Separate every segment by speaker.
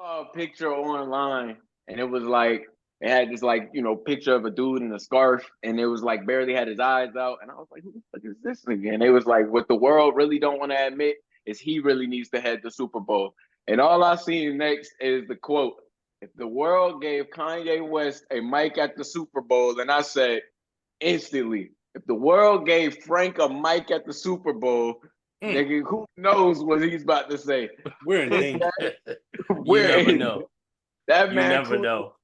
Speaker 1: saw a picture online, and it was like it had this like picture of a dude in a scarf, and it was like barely had his eyes out, and I was like, who the fuck is this nigga? And it was like, what the world really don't want to admit is he really needs to head the Super Bowl. And all I seen next is the quote: "If the world gave Kanye West a mic at the Super Bowl," and I said instantly, if the world gave Frank a mic at the Super Bowl. Nigga, who knows what he's about to say?
Speaker 2: We're in danger.
Speaker 3: You never know.
Speaker 1: That man,
Speaker 3: you never know.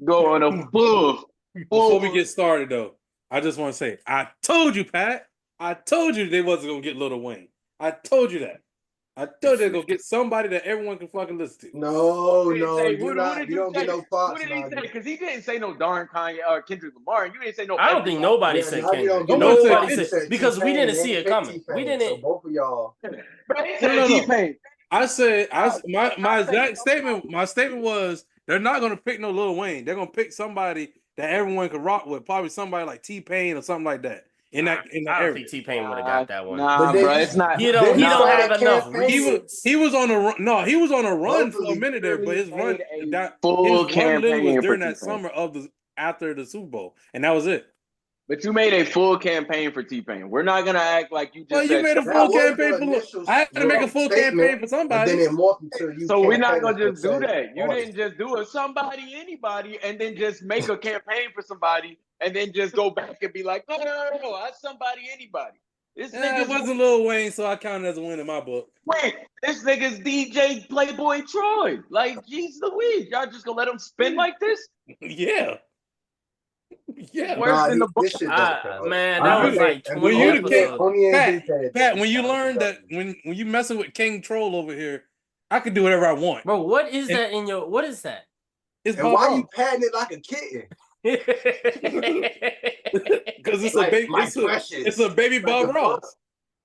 Speaker 1: Go on a full.
Speaker 2: Before we get started, though, I just want to say, I told you, Pat. I told you they wasn't gonna get Lil Wayne. I told you that. I told you they're gonna get somebody that everyone can fucking listen to.
Speaker 4: No, you don't get no Fox.
Speaker 1: What did he say? Because he didn't say no darn Kanye or Kendrick Lamar. You didn't say no.
Speaker 3: I don't think nobody said Kendrick. Nobody said because we didn't see it coming. We didn't.
Speaker 4: So both of y'all.
Speaker 1: T-Pain.
Speaker 2: I said my exact statement. My statement was they're not gonna pick no Lil Wayne. They're gonna pick somebody that everyone can rock with. Probably somebody like T-Pain or something like that. I
Speaker 3: don't think T-Pain would have got that one.
Speaker 1: Nah, bro, it's not.
Speaker 3: He don't have enough.
Speaker 2: He was on a run. No, he was on a run for a minute there, but his run was during that summer after the Super Bowl, and that was it.
Speaker 1: But you made a full campaign for T-Pain. We're not gonna act like you just.
Speaker 2: Well, you made a full campaign for. I had to make a full campaign for somebody.
Speaker 4: Then it morphed into you.
Speaker 1: So we're not gonna just do that. You didn't just do it. Somebody, anybody, and then just make a campaign for somebody, and then just go back and be like, no, I somebody, anybody. This nigga
Speaker 2: wasn't Lil Wayne, so I count it as a win in my book.
Speaker 1: Wait, this nigga's DJ Playboy Troy. Like, jeez Louise, y'all just gonna let him spin like this?
Speaker 2: Yeah. Yeah,
Speaker 1: worse than the book.
Speaker 3: Man, that was like
Speaker 2: when Pat, when you learn that when you messing with King Troll over here, I can do whatever I want.
Speaker 3: Bro, what is that in your? What is that?
Speaker 2: It's
Speaker 4: and why you patting it like a kitten?
Speaker 2: Because it's like, a baby. It's a baby Bob Ross.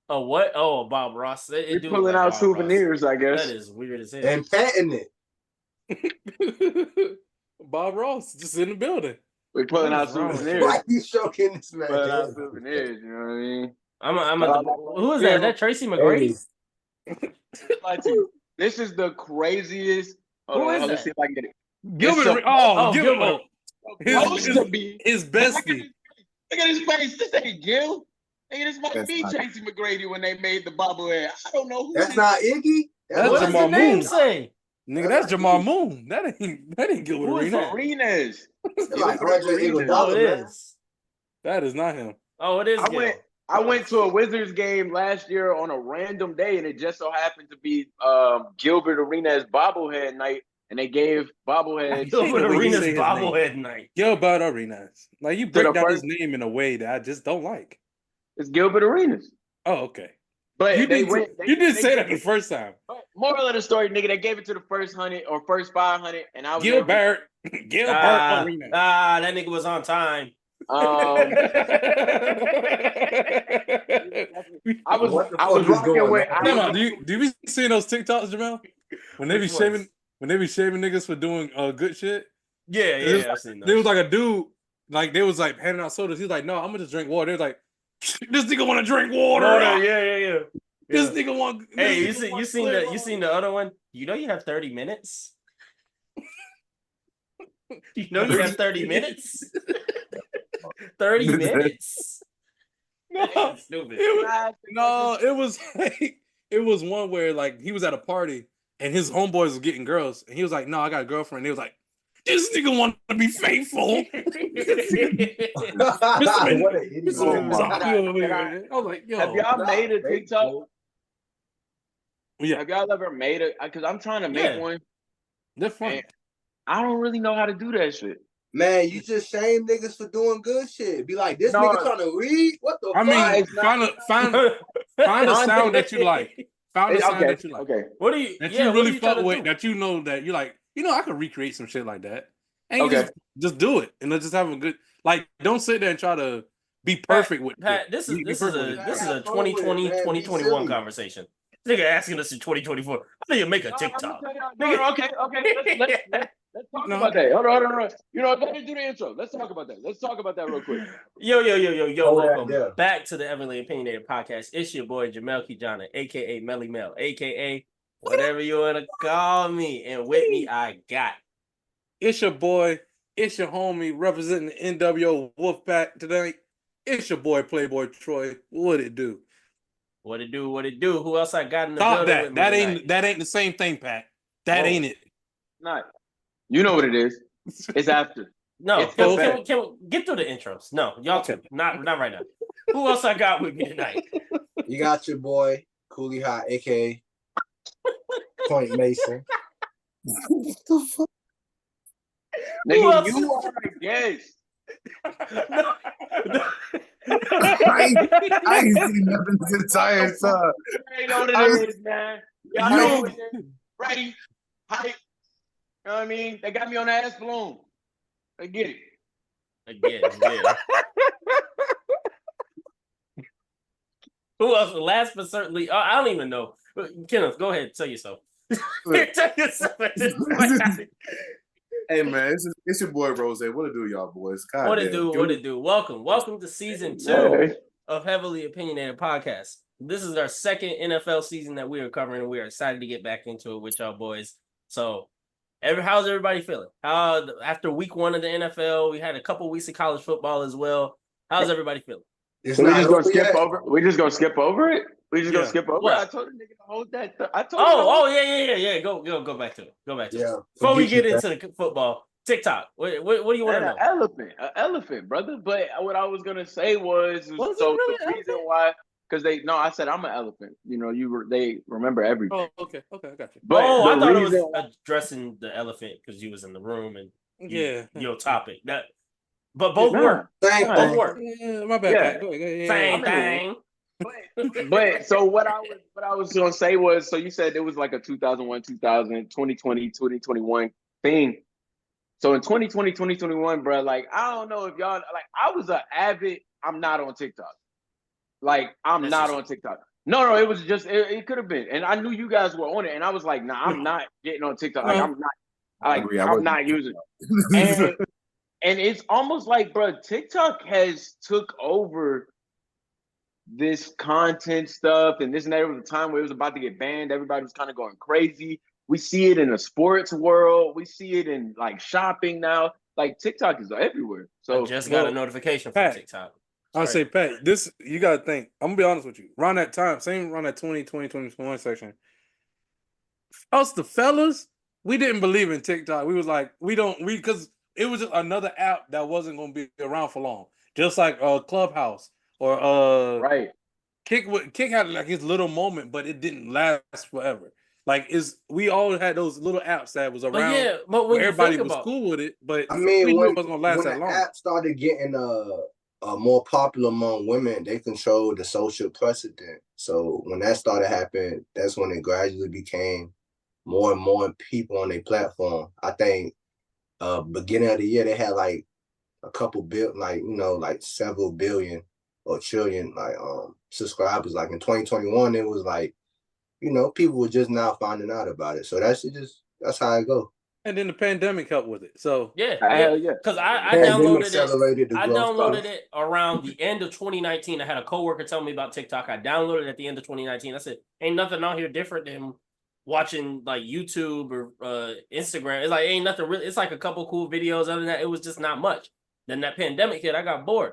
Speaker 3: Oh what? Oh, Bob Ross.
Speaker 1: You're pulling out Bob souvenirs, Ross. I guess.
Speaker 3: That is weird as hell.
Speaker 4: And patting
Speaker 2: it. Bob Ross just in the building.
Speaker 1: We're pulling out souvenirs.
Speaker 4: Why you showing this man?
Speaker 1: Pulling out souvenirs, you know what I mean?
Speaker 3: Who is that? Is that Tracy McGrady?
Speaker 1: This is the craziest.
Speaker 3: Who is that?
Speaker 1: Let's see if I can get it.
Speaker 2: Gilbert. Gilbert. His bestie.
Speaker 1: Look at his face. This ain't Gil. Nigga, this might be Tracy McGrady when they made the bobblehead. I don't know who.
Speaker 4: That's not Iggy.
Speaker 3: What does the name say?
Speaker 2: Nigga, that's Jamal Moon. That ain't Gilbert
Speaker 1: Arenas.
Speaker 4: Like
Speaker 3: it is.
Speaker 2: That is not him.
Speaker 3: Oh, it is.
Speaker 1: I went to a Wizards game last year on a random day, and it just so happened to be Gilbert Arenas bobblehead night, and they gave bobblehead.
Speaker 3: Gilbert Arenas bobblehead night.
Speaker 2: Gilbert Arenas. Like you break down his name in a way that I just don't like.
Speaker 1: It's Gilbert Arenas.
Speaker 2: Oh, okay.
Speaker 1: But
Speaker 2: you did say that the first time.
Speaker 1: Moral of the story, nigga, they gave it to the first 100 or first 500, and I was
Speaker 2: Gilbert
Speaker 3: Arenas. That nigga was on time.
Speaker 1: I was rocking with.
Speaker 2: Do you see those TikToks, Jamel? When they be shaving niggas for doing good shit.
Speaker 3: Yeah, I've seen those.
Speaker 2: There was like a dude, like they was like handing out sodas. He's like, no, I'm gonna just drink water. They was like, this nigga want to drink water.
Speaker 3: Yeah.
Speaker 2: This nigga want.
Speaker 3: Hey, you seen the other one? You know you have 30 minutes. You know you have 30 minutes. 30 minutes.
Speaker 2: No, stupid. It was like it was one where like he was at a party and his homeboys was getting girls and he was like, no, I got a girlfriend. And he was like, this nigga want to be faithful.
Speaker 4: What an idiot.
Speaker 2: I was like, yo.
Speaker 1: Have y'all made a TikTok? Yeah. Have y'all ever made it? Because I'm trying to make one.
Speaker 2: They're fun.
Speaker 1: I don't really know how to do that shit.
Speaker 4: Man, you just shame niggas for doing good shit. Be like, this nigga trying to read? What the fuck?
Speaker 2: Find a sound that you like. Find a sound that you like.
Speaker 1: Okay.
Speaker 3: What do you
Speaker 2: that you really fuck with, that you know that you're like, I could recreate some shit like that. And
Speaker 1: okay.
Speaker 2: Just do it. And let's just have a good, like, don't sit there and try to be perfect with
Speaker 3: Pat, this is a 2020, 2021 conversation. Nigga asking us in 2024, how do you make a TikTok?
Speaker 1: Okay. Let's talk about that. Hold on. You know, let me do the intro. Let's talk about that. Let's talk about that real quick.
Speaker 3: Yo. Welcome back to the Everly Opinionated Podcast. It's your boy, Jamel Kijana, a.k.a. Melly Mel, a.k.a. Whatever you want to call me. And with me, I got.
Speaker 2: It's your boy. It's your homie representing the NWO Wolfpack tonight. It's your boy Playboy Troy. What it do?
Speaker 3: What it do? What it do? Who else I got in the
Speaker 2: Stop
Speaker 3: building
Speaker 2: that.
Speaker 3: with me
Speaker 2: That ain't the same thing, Pat. That ain't it.
Speaker 1: Not. You know what it is. It's after.
Speaker 3: No,
Speaker 1: It's
Speaker 3: can we get through the intros? No, y'all
Speaker 2: Okay.
Speaker 3: two. Not right now. Who else I got with me tonight?
Speaker 4: You got your boy Kooley Hot, aka Point Mason.
Speaker 1: Nigga, you are a guest.
Speaker 5: I ain't seen nothing this entire time.
Speaker 1: I know what it is, man. Y'all know what it is. Ready? Hype. You know what I mean? They got me on the ass balloon. They get it.
Speaker 3: Again, yeah. Who else? Last but certainly, I don't even know. Kenneth, go ahead. Tell yourself. Tell yourself.
Speaker 5: Hey man, it's your boy Rose. What it do, y'all boys? God
Speaker 3: What
Speaker 5: damn.
Speaker 3: it do? What it do? Welcome to season 2 of Heavily Opinionated Podcast. This is our second NFL season that we are covering, and we are excited to get back into it with y'all boys. So, how's everybody feeling? After week 1 of the NFL, we had a couple weeks of college football as well. How's everybody feeling?
Speaker 1: So we just gonna skip over. We just gonna skip over it. We just gonna skip over.
Speaker 3: What?
Speaker 1: I told the nigga to hold that. I told.
Speaker 3: Yeah. Go back to it.
Speaker 4: Yeah.
Speaker 3: Before we get into the football, TikTok. What do you want to know?
Speaker 1: An elephant, brother. But what I was gonna say was
Speaker 3: really
Speaker 1: the reason why. Because I said I'm an elephant. You know, they remember everything.
Speaker 2: Oh, okay, I got you.
Speaker 1: But
Speaker 3: I thought it was addressing the elephant because you was in the room and your topic. But both work. Both work.
Speaker 2: Yeah, my bad.
Speaker 1: Yeah.
Speaker 2: Go ahead.
Speaker 3: Same thing.
Speaker 1: But so what I was gonna say was, so you said it was like a 2001, 2020, 2021 thing. So in 2020, 2021, bro, like I don't know if y'all like I was an avid. I'm not on TikTok. Like I'm not on TikTok. No, it was just it could have been, and I knew you guys were on it, and I was like, nah, I'm not getting on TikTok. Like I'm not. I'm not using it. And it's almost like, bro, TikTok has took over this content stuff and this and that. There was a time where it was about to get banned. Everybody was kind of going crazy. We see it in the sports world. We see it in like shopping now. Like TikTok is everywhere. So
Speaker 3: I just got a notification from TikTok.
Speaker 2: I'll say, Pat, this, you got to think. I'm going to be honest with you. Around that time, same around that 2021 section, us, the fellas, we didn't believe in TikTok. We was like, because it was just another app that wasn't going to be around for long. Just like Clubhouse or
Speaker 1: right.
Speaker 2: Kick had like his little moment, but it didn't last forever. Like we all had those little apps that was around.
Speaker 3: But when
Speaker 2: everybody was cool with it, but
Speaker 4: I mean,
Speaker 2: we knew
Speaker 4: when
Speaker 2: it wasn't gonna last that long.
Speaker 4: App started getting more popular among women, they controlled the social precedent. So when that started happening, that's when it gradually became more and more people on their platform. I think beginning of the year they had like a couple like several billion or trillion subscribers. Like in 2021, it was like, people were just now finding out about it. So that's how it go.
Speaker 2: And then the pandemic helped with it. So
Speaker 3: yeah. Because I downloaded it around the end of 2019. I had a coworker tell me about TikTok. I downloaded it at the end of 2019. I said, ain't nothing out here different than watching like YouTube or Instagram. It's like ain't nothing really. It's like a couple cool videos. Other than that, it was just not much. Then that pandemic hit, I got bored.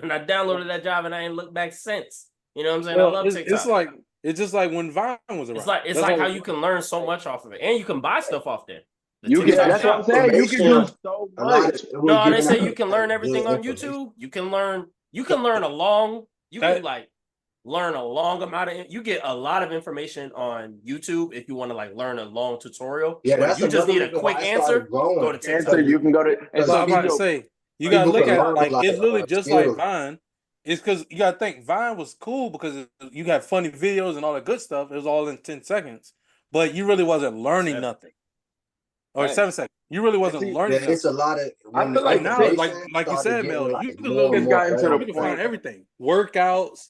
Speaker 3: And I downloaded that job and I ain't looked back since. You know what I'm saying?
Speaker 2: Well,
Speaker 3: I love TikTok.
Speaker 2: It's just like when Vine was around.
Speaker 3: It's like how you can learn so much off of it. And you can buy stuff off there.
Speaker 1: That's what I'm saying. You can do so much.
Speaker 3: No, they say you can learn everything on YouTube. You can learn learn a long amount of you get a lot of information on YouTube if you want to like learn a long tutorial.
Speaker 4: Yeah, that's
Speaker 3: you just need a quick answer. Go to TikTok.
Speaker 1: You can go to.
Speaker 2: I'm about to say you gotta look at it like it's literally just like Vine. It's because you gotta think Vine was cool because you got funny videos and all that good stuff. It was all in 10 seconds, but you really wasn't learning nothing. Or 7 seconds. You really wasn't learning.
Speaker 4: It's a lot of.
Speaker 1: I feel like
Speaker 2: now, like you said, Mel, you can find everything: workouts,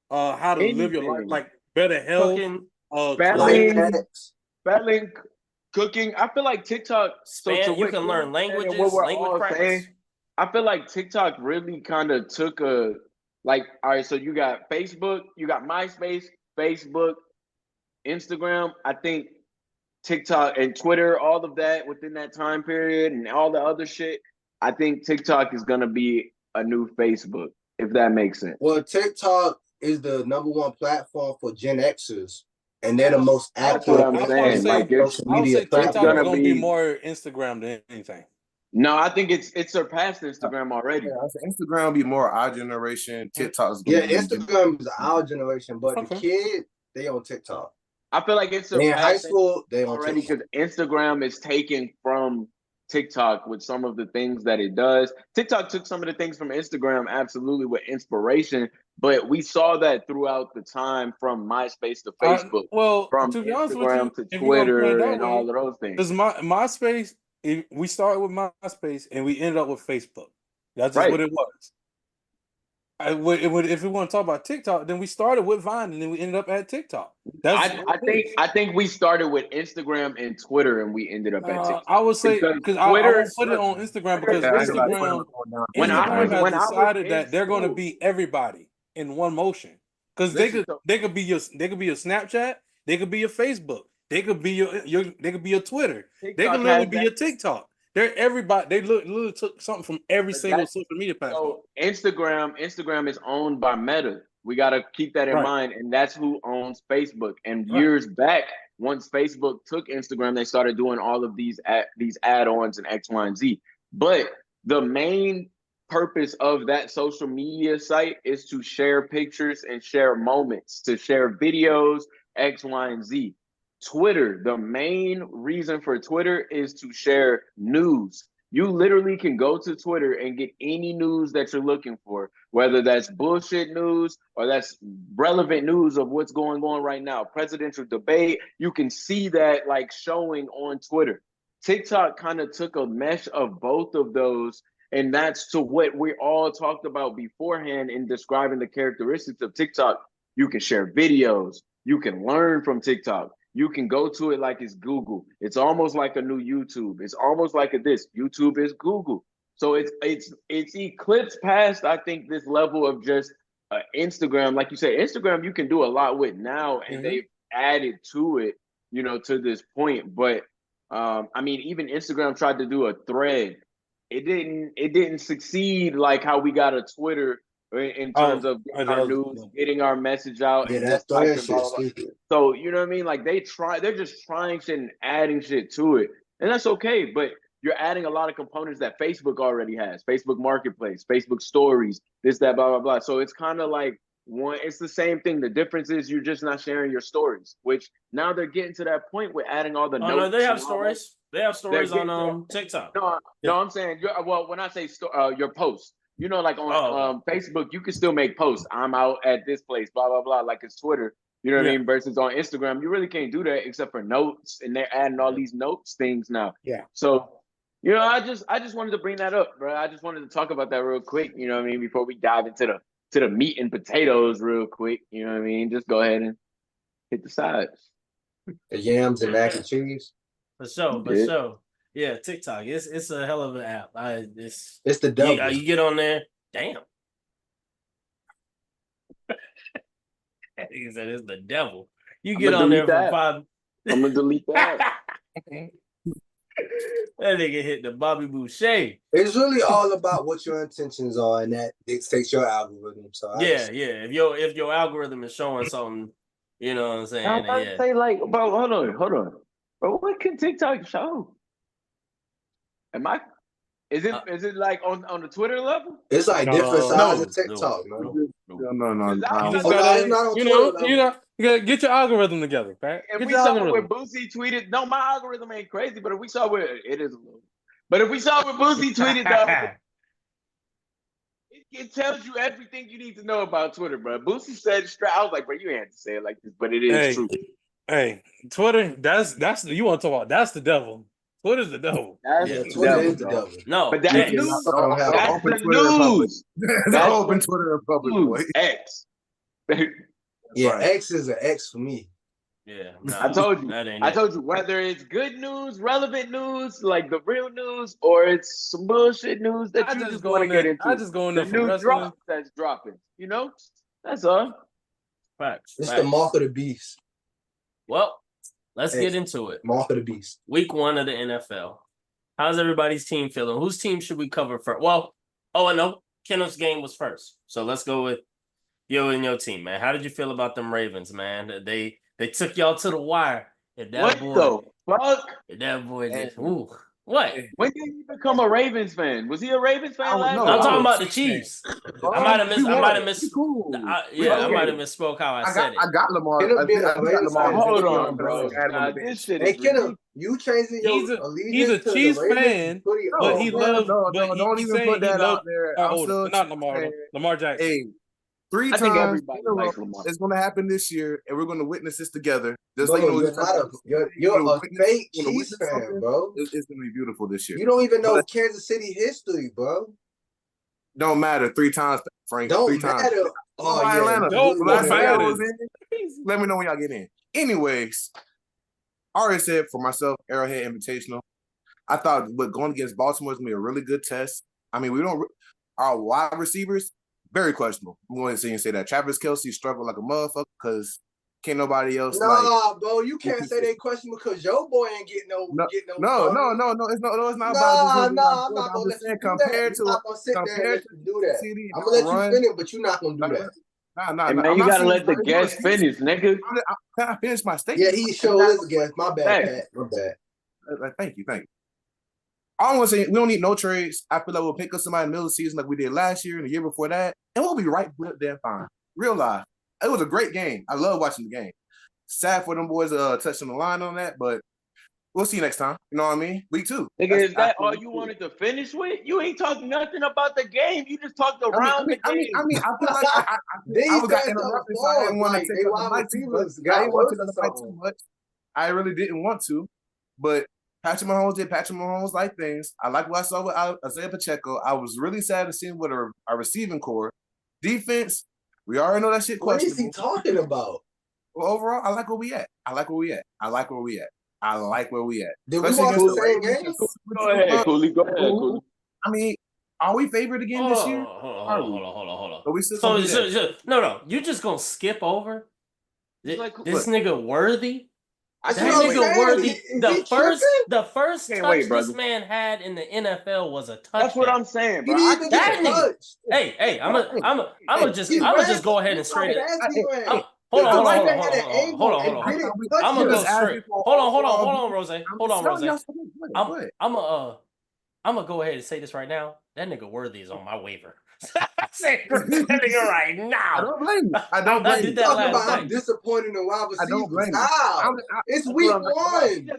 Speaker 2: how to live your life, like better health,
Speaker 1: battling, cooking. I feel like TikTok.
Speaker 3: You can learn languages, language practice.
Speaker 1: I feel like TikTok really kind of took all right. So you got Facebook, you got MySpace, Facebook, Instagram, I think TikTok and Twitter, all of that within that time period and all the other shit, I think TikTok is gonna be a new Facebook, if that makes sense.
Speaker 4: Well, TikTok is the #1 platform for Gen Xers, and they're the most active.
Speaker 1: That's what I'm saying. Like,
Speaker 2: I would say TikTok is gonna be more Instagram than anything.
Speaker 1: No, I think it's surpassed Instagram already.
Speaker 5: Yeah, Instagram will be more our generation. TikTok's
Speaker 4: Instagram is our generation, but the kids, they on TikTok.
Speaker 1: I feel like it's
Speaker 4: in high school, they
Speaker 1: already because Instagram is taken from TikTok with some of the things that it does. TikTok took some of the things from Instagram, absolutely, with inspiration, but we saw that throughout the time from MySpace to Facebook. From
Speaker 2: to be honest
Speaker 1: Instagram
Speaker 2: with you,
Speaker 1: to Twitter and all of those things.
Speaker 2: Because MySpace, we started with MySpace and we ended up with Facebook. That's just what it was. If we want to talk about TikTok, then we started with Vine and then we ended up at TikTok.
Speaker 1: I think we started with Instagram and Twitter and we ended up at TikTok.
Speaker 2: I would say because I won't put it on Instagram because Instagram has decided that they're going to be everybody in one motion. Because they could be your Snapchat, they could be your Facebook, they could be your Twitter, they could literally be your TikTok. They're everybody. They literally took something from every single social media platform.
Speaker 1: So Instagram is owned by Meta. We got to keep that in mind, and that's who owns Facebook. And years back, once Facebook took Instagram, they started doing all of these add-ons and X, Y, and Z. But the main purpose of that social media site is to share pictures and share moments, to share videos, X, Y, and Z. Twitter, the main reason for Twitter is to share news. You literally can go to Twitter and get any news that you're looking for, whether that's bullshit news or that's relevant news of what's going on right now. Presidential debate, you can see that like showing on Twitter. TikTok kind of took a mesh of both of those, and that's to what we all talked about beforehand in describing the characteristics of TikTok. You can share videos, you can learn from TikTok. You can go to it like it's Google. It's almost like a new YouTube. It's almost like this. YouTube is Google. So it's eclipsed past, I think, this level of just Instagram. Like you said, Instagram you can do a lot with now, and they've added to it, to this point. But I mean, even Instagram tried to do a thread. It didn't succeed like how we got a Twitter in terms of our news, getting our message out.
Speaker 4: Yeah, that's stupid.
Speaker 1: So you know what I mean? Like they're just trying shit and adding shit to it, and that's okay. But you're adding a lot of components that Facebook already has: Facebook Marketplace, Facebook Stories, this, that, blah, blah, blah. So it's kind of like it's the same thing. The difference is you're just not sharing your stories. Which now they're getting to that point with adding all the notes.
Speaker 3: No, they have stories. They have stories on TikTok.
Speaker 1: No, I'm saying when I say your posts. Like on Facebook, you can still make posts. I'm out at this place, blah, blah, blah, like it's Twitter. You know what I mean? Versus on Instagram, you really can't do that except for notes. And they're adding all these notes things now.
Speaker 4: Yeah.
Speaker 1: So, I just wanted to bring that up, bro. I just wanted to talk about that real quick, you know what I mean? Before we dive into the meat and potatoes real quick, you know what I mean? Just go ahead and hit the sides.
Speaker 4: The yams and mac and cheese.
Speaker 3: For sure. Yeah, TikTok. It's a hell of an app. It's
Speaker 4: the devil.
Speaker 3: You get on there. Damn. He said it's the devil. You get on there for 5.
Speaker 1: I'm gonna delete that.
Speaker 3: That nigga hit the Bobby Boucher.
Speaker 4: It's really all about what your intentions are, and that dictates your algorithm. So
Speaker 3: if your algorithm is showing something, you know what I'm saying.
Speaker 1: I say like, bro, hold on, bro. What can TikTok show? Is it like on the Twitter level?
Speaker 4: It's like different sides of TikTok,
Speaker 5: No.
Speaker 2: You gotta get your algorithm together, Pat.
Speaker 1: If we saw where Boosie tweeted, no, my algorithm ain't crazy, but if we saw where it is a little, but if we saw where Boosie tweeted, though, it tells you everything you need to know about Twitter, bro. Boosie said it straight. I was like, bro, you ain't have to say it like this, but it is true.
Speaker 2: Hey, Twitter, that's you want to talk about? That's the devil. Twitter's the devil.
Speaker 4: Twitter is the devil.
Speaker 3: No,
Speaker 1: but that's news. That's the news.
Speaker 5: That's open Twitter Republic.
Speaker 1: X.
Speaker 4: Yeah, X is an X for me.
Speaker 3: Yeah,
Speaker 1: I told you. I told you whether it's good news, relevant news, like the real news, or it's some bullshit news that you just want to get into.
Speaker 2: I just go in there for
Speaker 1: new drop that's dropping. That's all.
Speaker 3: Facts.
Speaker 4: It's the mark of the beast.
Speaker 3: Well, let's get into it.
Speaker 4: Mark of the beast.
Speaker 3: Week 1 of the NFL. How's everybody's team feeling? Whose team should we cover first? Well, I know Kenneth's game was first. So let's go with you and your team, man. How did you feel about them Ravens, man? They took y'all to the wire. And that
Speaker 1: what the fuck?
Speaker 3: And that boy just, ooh. What?
Speaker 1: When did he become a Ravens fan? Was he a Ravens fan last
Speaker 3: year? I'm talking about the Chiefs. I might have misspoke how I said it.
Speaker 5: I got Lamar.
Speaker 1: Hold on, bro. This shit is ridiculous.
Speaker 4: You changing your
Speaker 2: he's a Chiefs fan, but he loves.
Speaker 5: Don't even put that out there.
Speaker 2: Not Lamar. Lamar Jackson.
Speaker 5: Hey, 3 times in a row, it's going to happen this year, and we're going to witness this together. Just like
Speaker 4: you're a fake Chiefs fan, bro.
Speaker 5: It's going to be beautiful this year.
Speaker 4: You don't even know Kansas City history, bro.
Speaker 5: Don't matter. 3 times, Frank.
Speaker 4: Don't
Speaker 5: 3 times.
Speaker 4: matter.
Speaker 5: Oh, yeah. Atlanta. Last time I was in, let me know when y'all get in. Anyways, I already said for myself, Arrowhead Invitational. I thought going against Baltimore is going to be a really good test. I mean, our wide receivers, very questionable. I'm going to say that. Travis Kelce struggled like a motherfucker because can't nobody else.
Speaker 4: Bro, you can't say they questionable because your boy ain't getting no.
Speaker 5: No. It's not about. I'm not going to say compared to
Speaker 4: do that. I'm gonna let you finish, but you're not gonna do that.
Speaker 1: Nah. Man, you gotta let the guest finish, nigga.
Speaker 5: Can I finish my statement?
Speaker 4: Yeah, he sure is a guest. My bad, Pat. My bad.
Speaker 5: Thank you. All I'm gonna say, we don't need no trades. I feel like we'll pick up somebody in the middle of the season like we did last year and the year before that, and we'll be right there fine. Real life. It was a great game. I love watching the game. Sad for them boys touching the line on that, but we'll see you next time. You know what I mean? Week 2.
Speaker 1: Nigga, is that all you wanted to finish with? You ain't talking nothing about the game. You just talked around the game.
Speaker 5: I feel like I got interrupted, so I didn't want to take up the mic too much. I really didn't want to, but Patrick Mahomes did Patrick Mahomes like things. I like what I saw with Isaiah Pacheco. I was really sad to see him with our receiving core. Defense, we already know that shit questionable.
Speaker 4: What is he talking about?
Speaker 5: Well, overall, I like where we at. I like where we at.
Speaker 4: Did we watch the same games?
Speaker 1: Go ahead, Kooley.
Speaker 5: I mean, are we favored again this year?
Speaker 3: Hold on.
Speaker 5: Are we still
Speaker 3: no. You just gonna skip over this nigga Worthy? That nigga Worthy. The first touch this man had in the NFL was a touchdown.
Speaker 1: That's what I'm saying, bro.
Speaker 3: That nigga. Hey, I'm just go ahead and straight it. Hold on. I'm gonna go straight. Hold on, Rose. I'm gonna go ahead and say this right now. That nigga Worthy is on my waiver. I said that nigga right now.
Speaker 5: I don't blame you. I don't blame you.
Speaker 4: I'm disappointed in wide receivers. I don't blame you. It's week 1.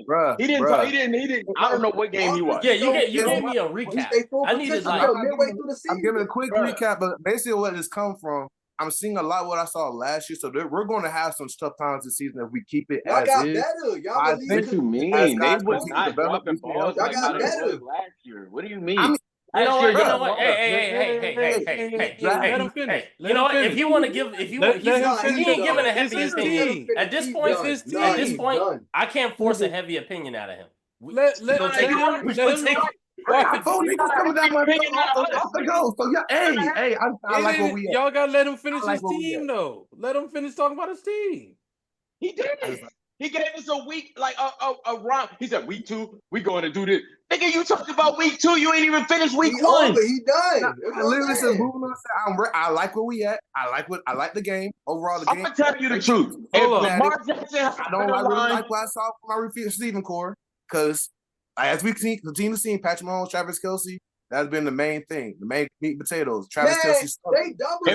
Speaker 5: Bro.
Speaker 1: He didn't. I don't know what game he was.
Speaker 3: Yeah, you gave me a recap. I needed
Speaker 4: midway through the season.
Speaker 5: I'm giving a quick recap, but basically what this come from. I'm seeing a lot of what I saw last year, so we're going to have some tough times this season if we keep it as is.
Speaker 4: Y'all
Speaker 1: what you mean? They was not dropping balls.
Speaker 4: Y'all got better
Speaker 1: last year. What do you mean?
Speaker 3: You know what? Hey.
Speaker 2: Let him finish.
Speaker 3: You know what? If you want to give, he ain't giving a heavy opinion. At this point, I can't force a heavy opinion out of him.
Speaker 2: Let him.
Speaker 5: I told niggas coming down my off the go. So hey, I like where we at.
Speaker 2: Y'all gotta let him finish his team though. Let him finish talking about his team.
Speaker 1: He did. He gave us a week, like a round. He said, week 2, we going to do this. Nigga, you talked about week 2. You ain't even finished week 1.
Speaker 4: He done.
Speaker 5: I literally said, I like where we at. I like the game. Overall, the game.
Speaker 1: I'm going to tell you the truth. Lamar Jackson,
Speaker 5: I don't really like what I saw from my receiving core because as we continue to see Patrick Mahomes, Travis Kelce, that's been the main thing. The main meat and potatoes. Travis Kelce.
Speaker 4: They doubled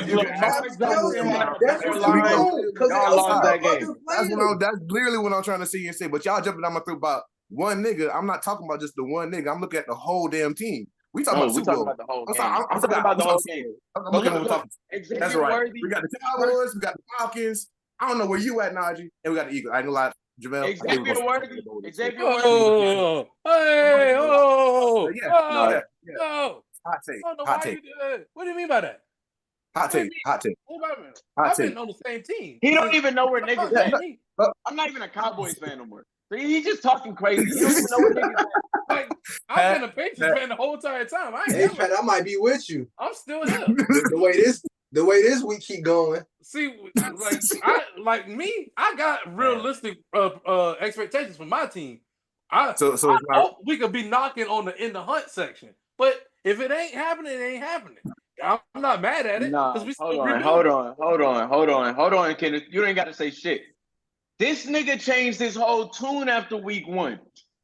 Speaker 5: That's literally what I'm trying to see and say. But y'all jumping down my throat about one nigga. I'm not talking about just the one nigga. I'm looking at the whole damn team. We talking about Super Bowl.
Speaker 1: The whole game. I'm talking about the whole game.
Speaker 5: That's right. We got the Cowboys. We got the Falcons. I don't know where you at, Najee. And we got the Eagles. I ain't gonna lie. Jamel.
Speaker 1: Xavier Worthy.
Speaker 2: No.
Speaker 5: Hot take.
Speaker 2: What do you mean by that?
Speaker 5: Hot take.
Speaker 2: I've been on the same team.
Speaker 1: He don't even know where niggas at. I'm not even a Cowboys fan no more. He's just talking crazy. He don't even know where niggas at.
Speaker 2: Like, I've been a Patriots fan the whole entire time.
Speaker 4: I might be with you.
Speaker 2: I'm still here.
Speaker 4: The way this The way this week keep going.
Speaker 2: See, I got realistic expectations for my team. I hope we could be knocking on the in the hunt section. But if it ain't happening, it ain't happening. I'm not mad at it.
Speaker 1: Nah, hold on, Kenneth. You ain't got to say shit. This nigga changed his whole tune after week 1.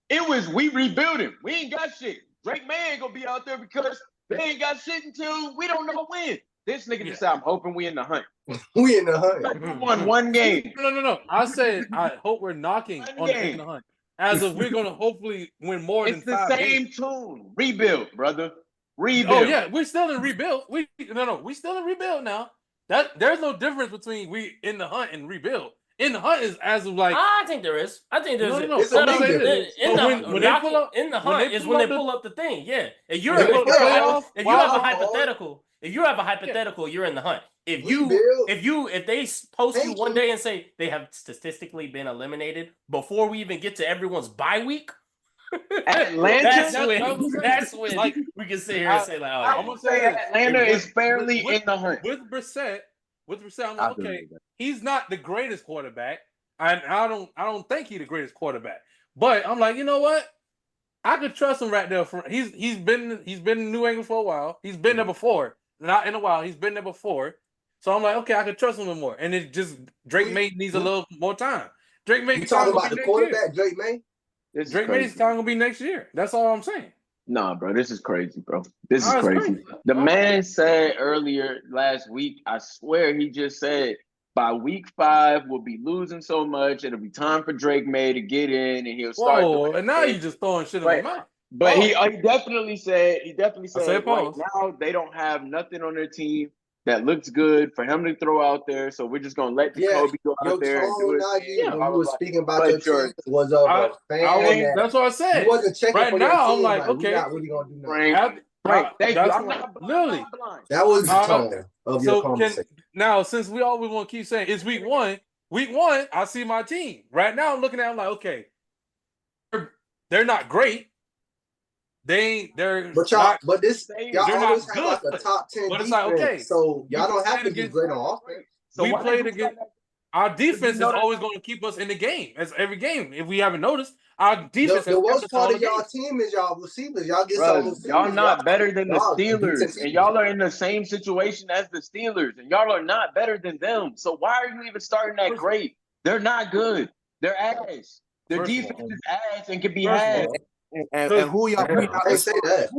Speaker 1: It was we rebuilding. We ain't got shit. Drake May ain't gonna be out there because they ain't got shit until we don't know when. This nigga just said, I'm hoping we in the hunt.
Speaker 4: We in the hunt.
Speaker 1: We won 1 game.
Speaker 2: No. I said I hope we're knocking on the in the hunt. As if we're gonna hopefully win more than 5 games.
Speaker 1: It's the same tune. Rebuild, brother. Rebuild.
Speaker 2: Oh yeah, we're still in rebuild. We still in rebuild now. There's no difference between we in the hunt and rebuild. In the hunt is as of like.
Speaker 3: I think there is. I think there's.
Speaker 2: No.
Speaker 3: In the hunt is when they pull up the thing. Yeah. If you have a hypothetical, you're in the hunt. If they post you one day and say they have statistically been eliminated before we even get to everyone's bye week.
Speaker 1: Atlanta,
Speaker 3: that's when like we can sit here and say like, oh,
Speaker 1: I'm gonna say Atlanta is fairly in the hunt
Speaker 2: with Brissett. I'm like, okay, he's not the greatest quarterback. I don't think he's the greatest quarterback. But I'm like, you know what? I could trust him right there. He's been in New England for a while. He's been there before. Not in a while. He's been there before. So I'm like, okay, I could trust him more. And it just Drake May needs a little more time. Drake May.
Speaker 4: You talking about the quarterback, Drake May?
Speaker 1: Drake
Speaker 2: May's time gonna be next year. That's all I'm saying.
Speaker 1: Nah, bro, this is crazy, bro. This is crazy. The man said earlier last week, I swear he just said by week 5 we'll be losing so much, it'll be time for Drake May to get in and he'll start.
Speaker 2: And now you just throwing shit on him out.
Speaker 1: But he definitely said right now they don't have nothing on their team that looks good for him to throw out there. So we're just gonna let Jacoby go out there and do it.
Speaker 4: When you were speaking about your team was of a fan.
Speaker 2: That's what I said.
Speaker 4: He wasn't checking
Speaker 2: right
Speaker 4: for
Speaker 2: now.
Speaker 4: Your team,
Speaker 2: I'm like, okay,
Speaker 4: we're not really gonna do nothing.
Speaker 1: Right. Thank you.
Speaker 2: I'm not blind.
Speaker 4: That was the tone of your conversation.
Speaker 2: Now, since we always want to keep saying it's week 1, I see my team. Right now, I'm looking at them like, okay, they're not great. They're
Speaker 4: but
Speaker 2: y'all
Speaker 4: always have like a top 10
Speaker 2: but
Speaker 4: defense,
Speaker 2: it's like, okay,
Speaker 4: so y'all don't have to be great on offense.
Speaker 2: So we played against our defense is always going to keep us in the game. As every game, if we haven't noticed, our defense.
Speaker 4: The worst part of y'all team is y'all receivers. Y'all get some receivers.
Speaker 1: Y'all not better than the Steelers, and y'all are in the same situation as the Steelers, and y'all are not better than them. So why are you even starting that great? They're not good. They're ass. Their defense is ass and can be had.
Speaker 5: And who y'all beat out
Speaker 4: say that?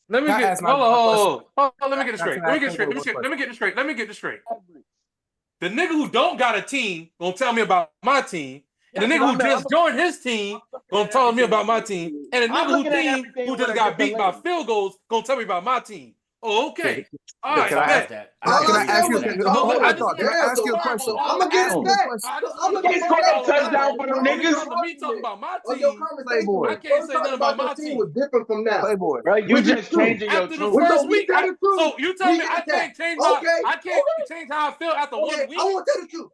Speaker 2: Let me get hold on. Let me get it straight. Let me get it straight. The nigga who don't got a team gonna tell me about my team. And the nigga who just joined his team gonna tell me about my team. And the nigga who just got beat by field goals gonna tell me about my team. Oh, okay. All right.
Speaker 5: Can I ask you a question?
Speaker 4: I'm gonna get it back. I'm gonna get it back.
Speaker 1: Touchdown for them niggas.
Speaker 2: Me talking about my team.
Speaker 4: I
Speaker 2: can't say nothing about my team.
Speaker 4: Was different from now.
Speaker 5: Playboy.
Speaker 1: Right, you just changing your
Speaker 2: after the first week. So you tell me I can't change how I feel after 1 week.
Speaker 4: I want to tell the truth.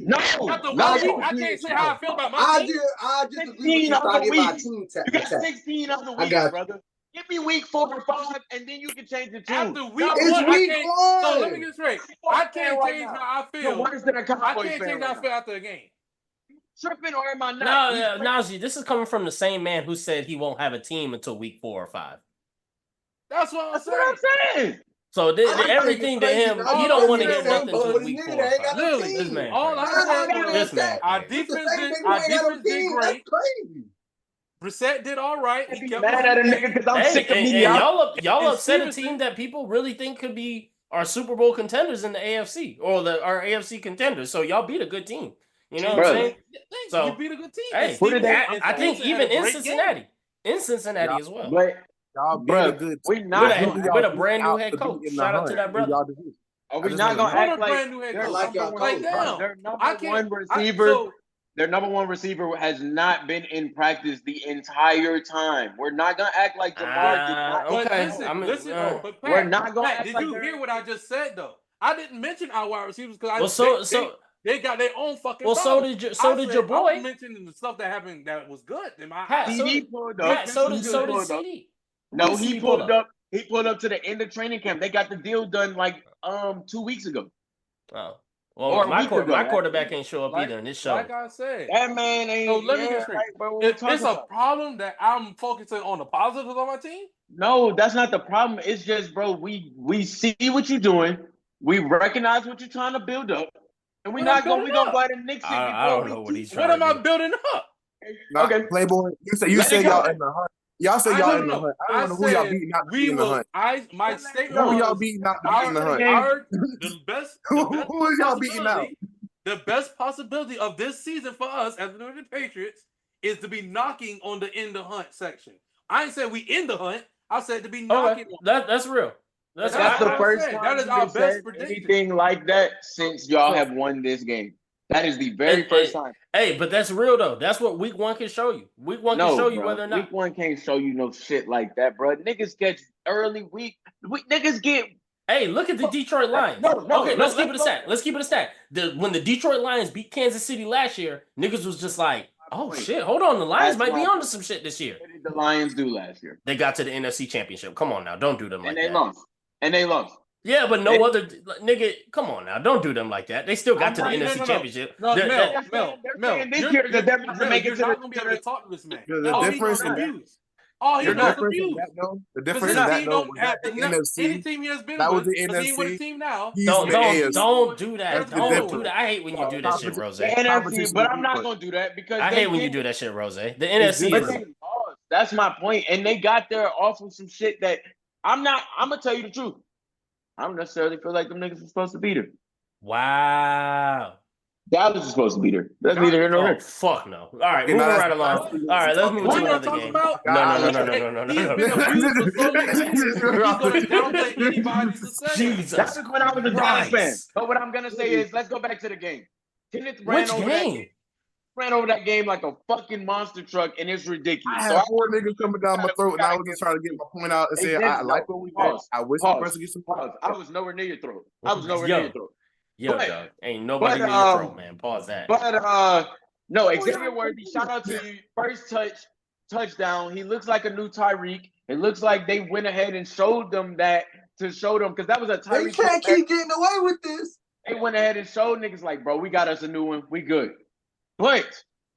Speaker 1: No.
Speaker 2: After 1 week, I can't say how I feel about my team.
Speaker 4: I just agree with you about team
Speaker 1: You got 16 other weeks, brother. Give me week 4 or 5, and then you can change the tune.
Speaker 2: After week 1,
Speaker 4: So
Speaker 2: let me get straight. I can't change how I feel.
Speaker 1: You're worse than a Cowboys
Speaker 2: I can't change how I feel after a game.
Speaker 1: Tripping or am I not?
Speaker 3: No, Najee, this is coming from the same man who said he won't have a team until week 4 or 5.
Speaker 2: That's what
Speaker 1: I'm saying.
Speaker 3: So everything to him, he don't want to hear nothing until week 4 or 5.
Speaker 2: Literally,
Speaker 3: this man.
Speaker 2: All I said was this man. Our defense did great. Brissett did all right.
Speaker 1: He kept mad at a nigga because I'm sick of me.
Speaker 3: Y'all upset a team that people really think could be our Super Bowl contenders in the AFC or our AFC contenders. So y'all beat a good team. You know what I'm saying?
Speaker 2: So you beat a good team.
Speaker 3: Hey, I think even in Cincinnati, as well.
Speaker 1: But
Speaker 5: y'all beat a good
Speaker 1: team.
Speaker 3: With a brand new head coach. Shout out to that brother.
Speaker 1: Are we not gonna act like their number one receiver? Their number one receiver has not been in practice the entire time. We're not gonna act like Jamar.
Speaker 2: Listen,
Speaker 1: we're not gonna.
Speaker 2: Did you hear what I just said though? I didn't mention our wide receivers because they got their own fucking.
Speaker 3: Well, so did your boy.
Speaker 2: I mentioned the stuff that happened that was good.
Speaker 1: CD pulled up.
Speaker 3: So did CD.
Speaker 1: No, he pulled up. He pulled up to the end of training camp. They got the deal done like 2 weeks ago.
Speaker 3: Oh. Well,
Speaker 1: or
Speaker 3: my quarterback ain't show up either in this show.
Speaker 2: Like I said,
Speaker 1: that man ain't.
Speaker 2: So let me get straight. It's a problem that I'm focusing on the positives on my team.
Speaker 1: No, that's not the problem. It's just, bro, we see what you're doing. We recognize what you're trying to build up, and we're gonna go ahead and nix it.
Speaker 3: I don't know what he's trying.
Speaker 2: What am I building up?
Speaker 1: Okay,
Speaker 5: Playboy. You say y'all in the hunt. Y'all say y'all in the hunt. I don't know who y'all beating out in the hunt.
Speaker 2: My statement was
Speaker 5: who y'all beating out in the hunt.
Speaker 2: The best.
Speaker 5: Who is y'all beating out?
Speaker 2: The best possibility of this season for us as the New England Patriots is to be knocking on the in the hunt section. I ain't said we in the hunt. I said to be knocking.
Speaker 3: That's real.
Speaker 1: That's the first time
Speaker 2: that is our best prediction.
Speaker 1: Anything like that since y'all have won this game. That is the very first time.
Speaker 3: Hey, but that's real though. That's what week 1 can show you. Week 1 can show you whether or not.
Speaker 1: Week 1 can't show you no shit like that, bro. Niggas get early week. Niggas get.
Speaker 3: Hey, look at the Detroit Lions. Let's keep it a stack. Let's keep it a stack. When the Detroit Lions beat Kansas City last year, niggas was just like, oh shit, hold on. The Lions might be onto some shit this year.
Speaker 1: What did the Lions do last year?
Speaker 3: They got to the NFC Championship. Come on now. Don't do them like that.
Speaker 1: And they lost.
Speaker 3: Yeah, but other nigga, come on now. Don't do them like that. They still got to the NFC Championship.
Speaker 2: No, Mel,
Speaker 1: this year they're never to make it to
Speaker 2: the going to be able to talk to this man.
Speaker 5: The difference in that.
Speaker 2: Oh, he knows abuse.
Speaker 5: The difference in that, though, the NFC.
Speaker 2: Any team he has been
Speaker 5: that was
Speaker 2: with,
Speaker 5: the NFC.
Speaker 2: He with a team now.
Speaker 3: Don't do that. Don't do that. I hate when you do that shit, Rose.
Speaker 1: NFC, but I'm not going to do that because
Speaker 3: I hate when you do that shit, Rose. The NFC.
Speaker 1: That's my point. And they got there off of some shit that I'm going to tell you the truth. I don't necessarily feel like them niggas are supposed to beat her.
Speaker 3: Wow.
Speaker 1: Dallas is supposed to beat her. That's neither here nor there.
Speaker 3: Fuck no. All right, moving right along. All right, let's move to another game. No.
Speaker 2: He's been abused for so many years. He's going to downplay anybody to say.
Speaker 3: Jesus.
Speaker 1: That's when I was a Dallas fan. But what I'm going to say is, let's go back to the game. Kenneth ran over that game like a fucking monster truck, and it's ridiculous.
Speaker 5: I had 4 niggas coming down my throat, and I was just trying to get my point out and say, I like what we did. I wish the person get some pause.
Speaker 1: I was nowhere near your throat. Near your throat.
Speaker 3: Yo, dog. Ain't nobody near your throat, man. Pause that.
Speaker 1: But, no, Xavier Worthy, shout out to you. First touchdown. He looks like a new Tyreek. It looks like they went ahead and showed them that to show them, because that was a Tyreek.
Speaker 4: They can't keep getting away with this.
Speaker 1: They went ahead and showed niggas like, bro, we got us a new one. We good. But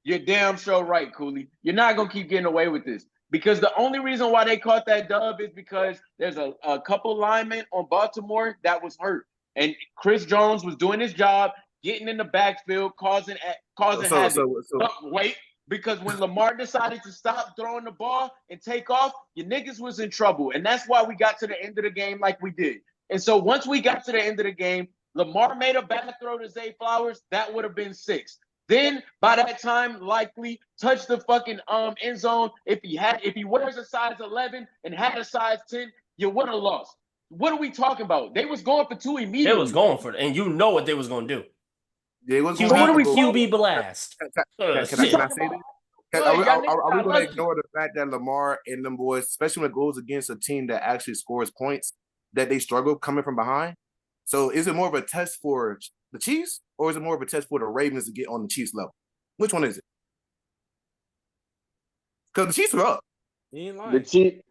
Speaker 1: you're damn sure right, Kooley. You're not going to keep getting away with this. Because the only reason why they caught that dub is because there's a couple linemen on Baltimore that was hurt. And Chris Jones was doing his job, getting in the backfield, causing havoc. Wait, because when Lamar decided to stop throwing the ball and take off, your niggas was in trouble. And that's why we got to the end of the game like we did. And so once we got to the end of the game, Lamar made a bad throw to Zay Flowers. That would have been 6. Then by that time, likely touch the fucking end zone. If he wears a size 11 and had a size 10, you would have lost. What are we talking about? They was going for 2 immediately.
Speaker 3: They was going for it, and you know what they was going to do.
Speaker 5: They was
Speaker 3: QB blast.
Speaker 5: Can I say this? Are we going to ignore the fact that Lamar and them boys, especially when it goes against a team that actually scores points, that they struggle coming from behind? So is it more of a test for the Chiefs, or is it more of a test for the Ravens to get on the Chiefs level? Which one is it? Because the Chiefs are up.
Speaker 1: The Chiefs.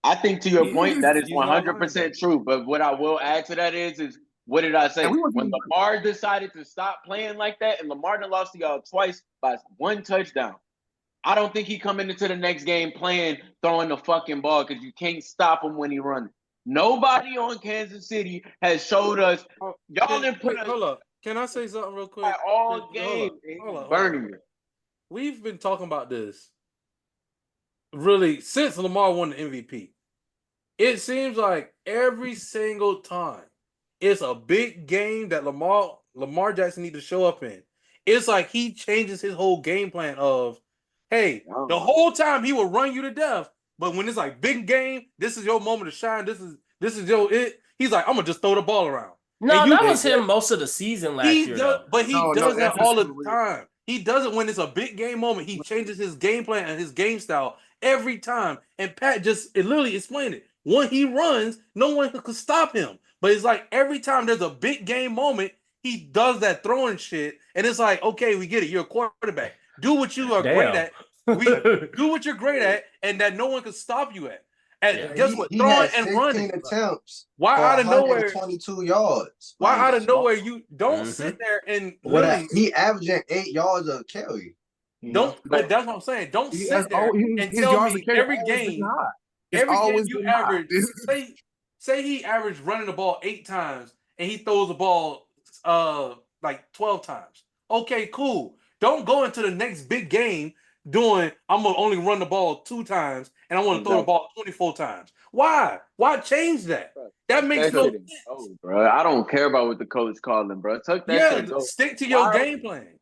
Speaker 1: I think to your point, that is 100% true. But what I will add to that is what did I say? When Lamar decided to stop playing like that, and Lamar done lost to y'all twice by 1 touchdown, I don't think he coming into the next game throwing the fucking ball, because you can't stop him when he running. Nobody on Kansas City has showed us. Y'all didn't put us.
Speaker 2: Hold up. Can I say something real quick?
Speaker 1: All game. Burning it.
Speaker 2: We've been talking about this really since Lamar won the MVP. It seems like every single time it's a big game that Lamar Jackson needs to show up in. It's like he changes his whole game plan of, hey, the whole time he will run you to death. But when it's like big game, this is your moment to shine. This is your it. He's like, I'm gonna just throw the ball around.
Speaker 3: No, that was him most of the season last year.
Speaker 2: But he does that all the time. He does it when it's a big game moment. He changes his game plan and his game style every time. And Pat literally explained it. When he runs, no one could stop him. But it's like every time there's a big game moment, he does that throwing shit. And it's like, okay, we get it. You're a quarterback. Do what you are great at. Do what you're great at, and that no one can stop you at. Guess what? Throwing and running.
Speaker 4: Attempts.
Speaker 2: Why out of nowhere?
Speaker 4: 22 yards.
Speaker 2: Why out of nowhere you don't sit there and literally?
Speaker 4: He averaging 8 yards a carry.
Speaker 2: Don't. But that's what I'm saying. Don't sit there and tell me every game. Every game you average. Say he averaged running the ball 8 times and he throws the ball like 12 times. Okay, cool. Don't go into the next big game doing I'm gonna only run the ball 2 times and I want to throw the ball 24 times. Why? Why change that? That makes no sense.
Speaker 1: Bro. I don't care about what the coach calling, bro. Tuck that shit. Go.
Speaker 2: Stick to your game plan.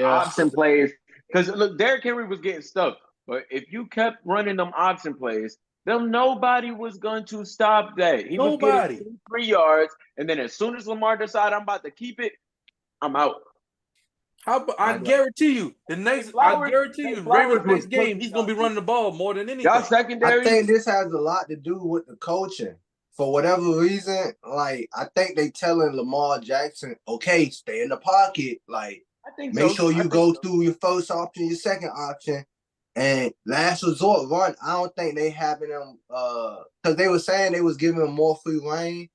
Speaker 1: Option plays. Because look, Derrick Henry was getting stuck. But if you kept running them option plays, then nobody was going to stop that. He was getting 3 yards, and then as soon as Lamar decided I'm about to keep it, I'm out.
Speaker 2: I guarantee you, Ravens next game, he's gonna be running the ball more than anything.
Speaker 1: Y'all secondary.
Speaker 4: I think this has a lot to do with the coaching. For whatever reason, like I think they telling Lamar Jackson, okay, stay in the pocket. Like make sure you go through your first option, your second option. And last resort run, I don't think they having them because they were saying they was giving them more free reign.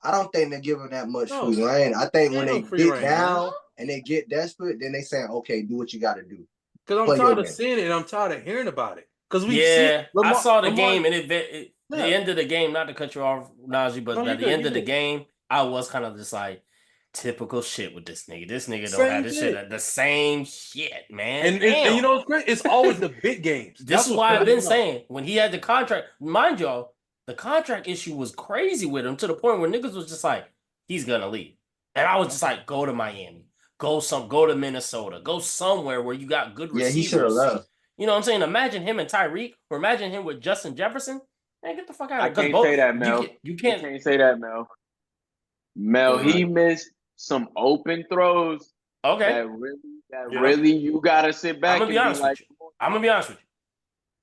Speaker 4: I don't think they're giving that much free reign. I think when they get down and they get desperate, then they saying, okay, do what you got to do.
Speaker 2: Because I'm tired of seeing it and I'm tired of hearing about it. Because
Speaker 3: I saw the game and the end of the game, not to cut you off, Najee, but at the end of the game, I was kind of just like, typical shit with this nigga. This nigga don't have this shit. The same shit, man.
Speaker 2: And you know what's great? It's always the big games.
Speaker 3: This is why I've been saying when he had the contract, mind y'all, the contract issue was crazy with him to the point where niggas was just like, he's gonna leave. And I was just like, go to Miami, go to Minnesota, go somewhere where you got good receivers.
Speaker 4: Yeah, he should have left.
Speaker 3: You know what I'm saying? Imagine him and Tyreek, or imagine him with Justin Jefferson. Man, get the fuck out of
Speaker 1: here. I can't say that, Mel. You can't say that, Mel. Mel, he missed some open throws.
Speaker 3: Okay.
Speaker 1: That really you gotta sit back.
Speaker 3: I'm gonna be honest with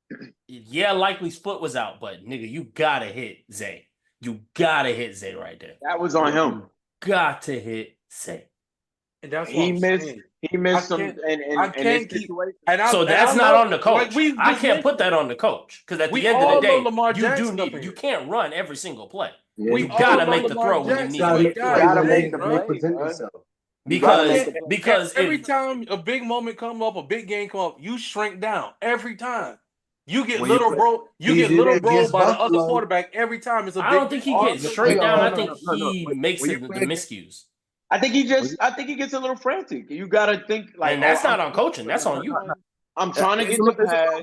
Speaker 3: you. Yeah, Likely's foot was out, but nigga, you gotta hit Zay. You gotta hit Zay right there.
Speaker 1: That was on him.
Speaker 3: Got to hit Zay.
Speaker 2: And that's what
Speaker 1: he missed some.
Speaker 3: So that's not on the coach. I can't put that on the coach because at the end of the day, you do need. You can't run every single play. Yeah, you gotta make the throw when you need to.
Speaker 4: You gotta make the play present yourself.
Speaker 3: Because
Speaker 2: every time a big moment come up, a big game come up, you shrink down every time. You get little bro by the other quarterback every time. It's a big.
Speaker 3: I don't think he gets shrink down. I think he makes it the miscues.
Speaker 1: I think he gets a little frantic. You gotta think like,
Speaker 3: and that's not on coaching. That's on you.
Speaker 1: I'm trying to get the pass.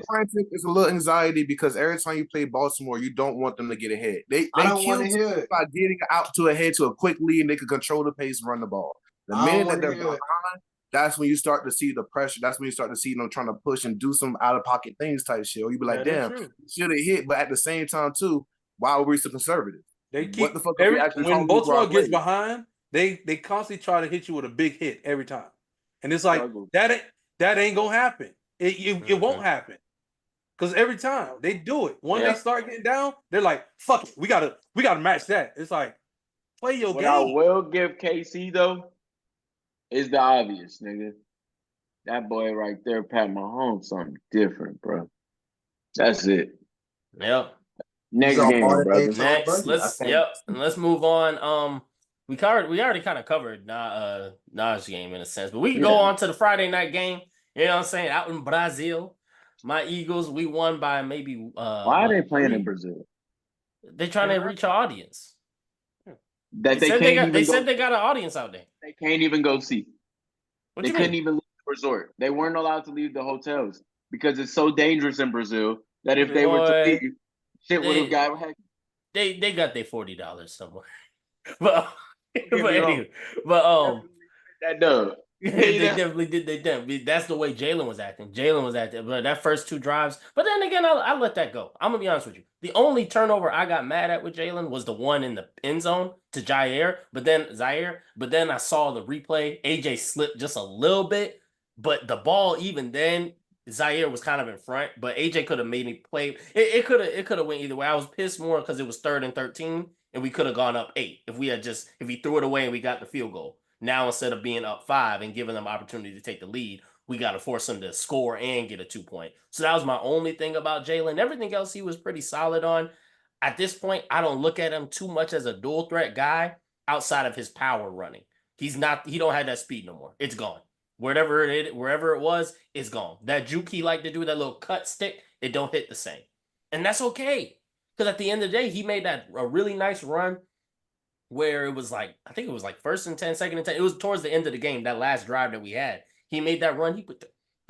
Speaker 5: It's a little anxiety because every time you play Baltimore, you don't want them to get ahead. They kill you by getting out to ahead to a quick lead and they can control the pace and run the ball. The minute that they're behind, that's when you start to see the pressure. That's when you start to see them trying to push and do some out of pocket things type shit. Or you be like, damn, should have hit. But at the same time, too, why were we so conservative?
Speaker 2: They keep what the fuck when Baltimore gets behind, they constantly try to hit you with a big hit every time. And it's like that ain't gonna happen. It won't happen. Because every time they do it, when they start getting down, they're like, fuck it, we gotta match that. It's like, play your game.
Speaker 1: What I will give KC though is the obvious, nigga. That boy right there, Pat Mahomes, something different, bro. That's it.
Speaker 3: Yep.
Speaker 1: Next game, brother.
Speaker 3: Next, let's move on. We already kind of covered Naj's game in a sense, but we can go on to the Friday night game. You know what I'm saying? Out in Brazil, my Eagles, we won by maybe.
Speaker 1: Why are they playing in Brazil?
Speaker 3: They're trying to reach our audience.
Speaker 1: They
Speaker 3: said they got an audience out there.
Speaker 1: They can't even go see.
Speaker 3: They
Speaker 1: couldn't even leave the resort. They weren't allowed to leave the hotels because it's so dangerous in Brazil that if they were to leave, shit would have got hacked.
Speaker 3: They got their $40 somewhere. But anyway,
Speaker 1: that dub.
Speaker 3: They definitely did. That's the way Jalen was acting. But that first 2 drives. But then again, I let that go. I'm gonna be honest with you. The only turnover I got mad at with Jalen was the one in the end zone to Zaire. But then I saw the replay. AJ slipped just a little bit, but the ball even then, Zaire was kind of in front. But AJ could have made me play. It could have went either way. I was pissed more because it was 3rd and 13, and we could have gone up 8 if he threw it away and we got the field goal. Now, instead of being up 5 and giving them opportunity to take the lead, we got to force them to score and get a 2-point. So that was my only thing about Jalen. Everything else he was pretty solid on. at this point, I don't look at him too much as a dual threat guy outside of his power running. He don't have that speed no more. It's gone. Wherever it was, it's gone. That juke he liked to do, that little cut stick, it don't hit the same. And that's okay. Because at the end of the day, he made a really nice run where it was like, I think it was like 1st and 10, 2nd and 10. It was towards the end of the game, that last drive that we had. He made that run. He put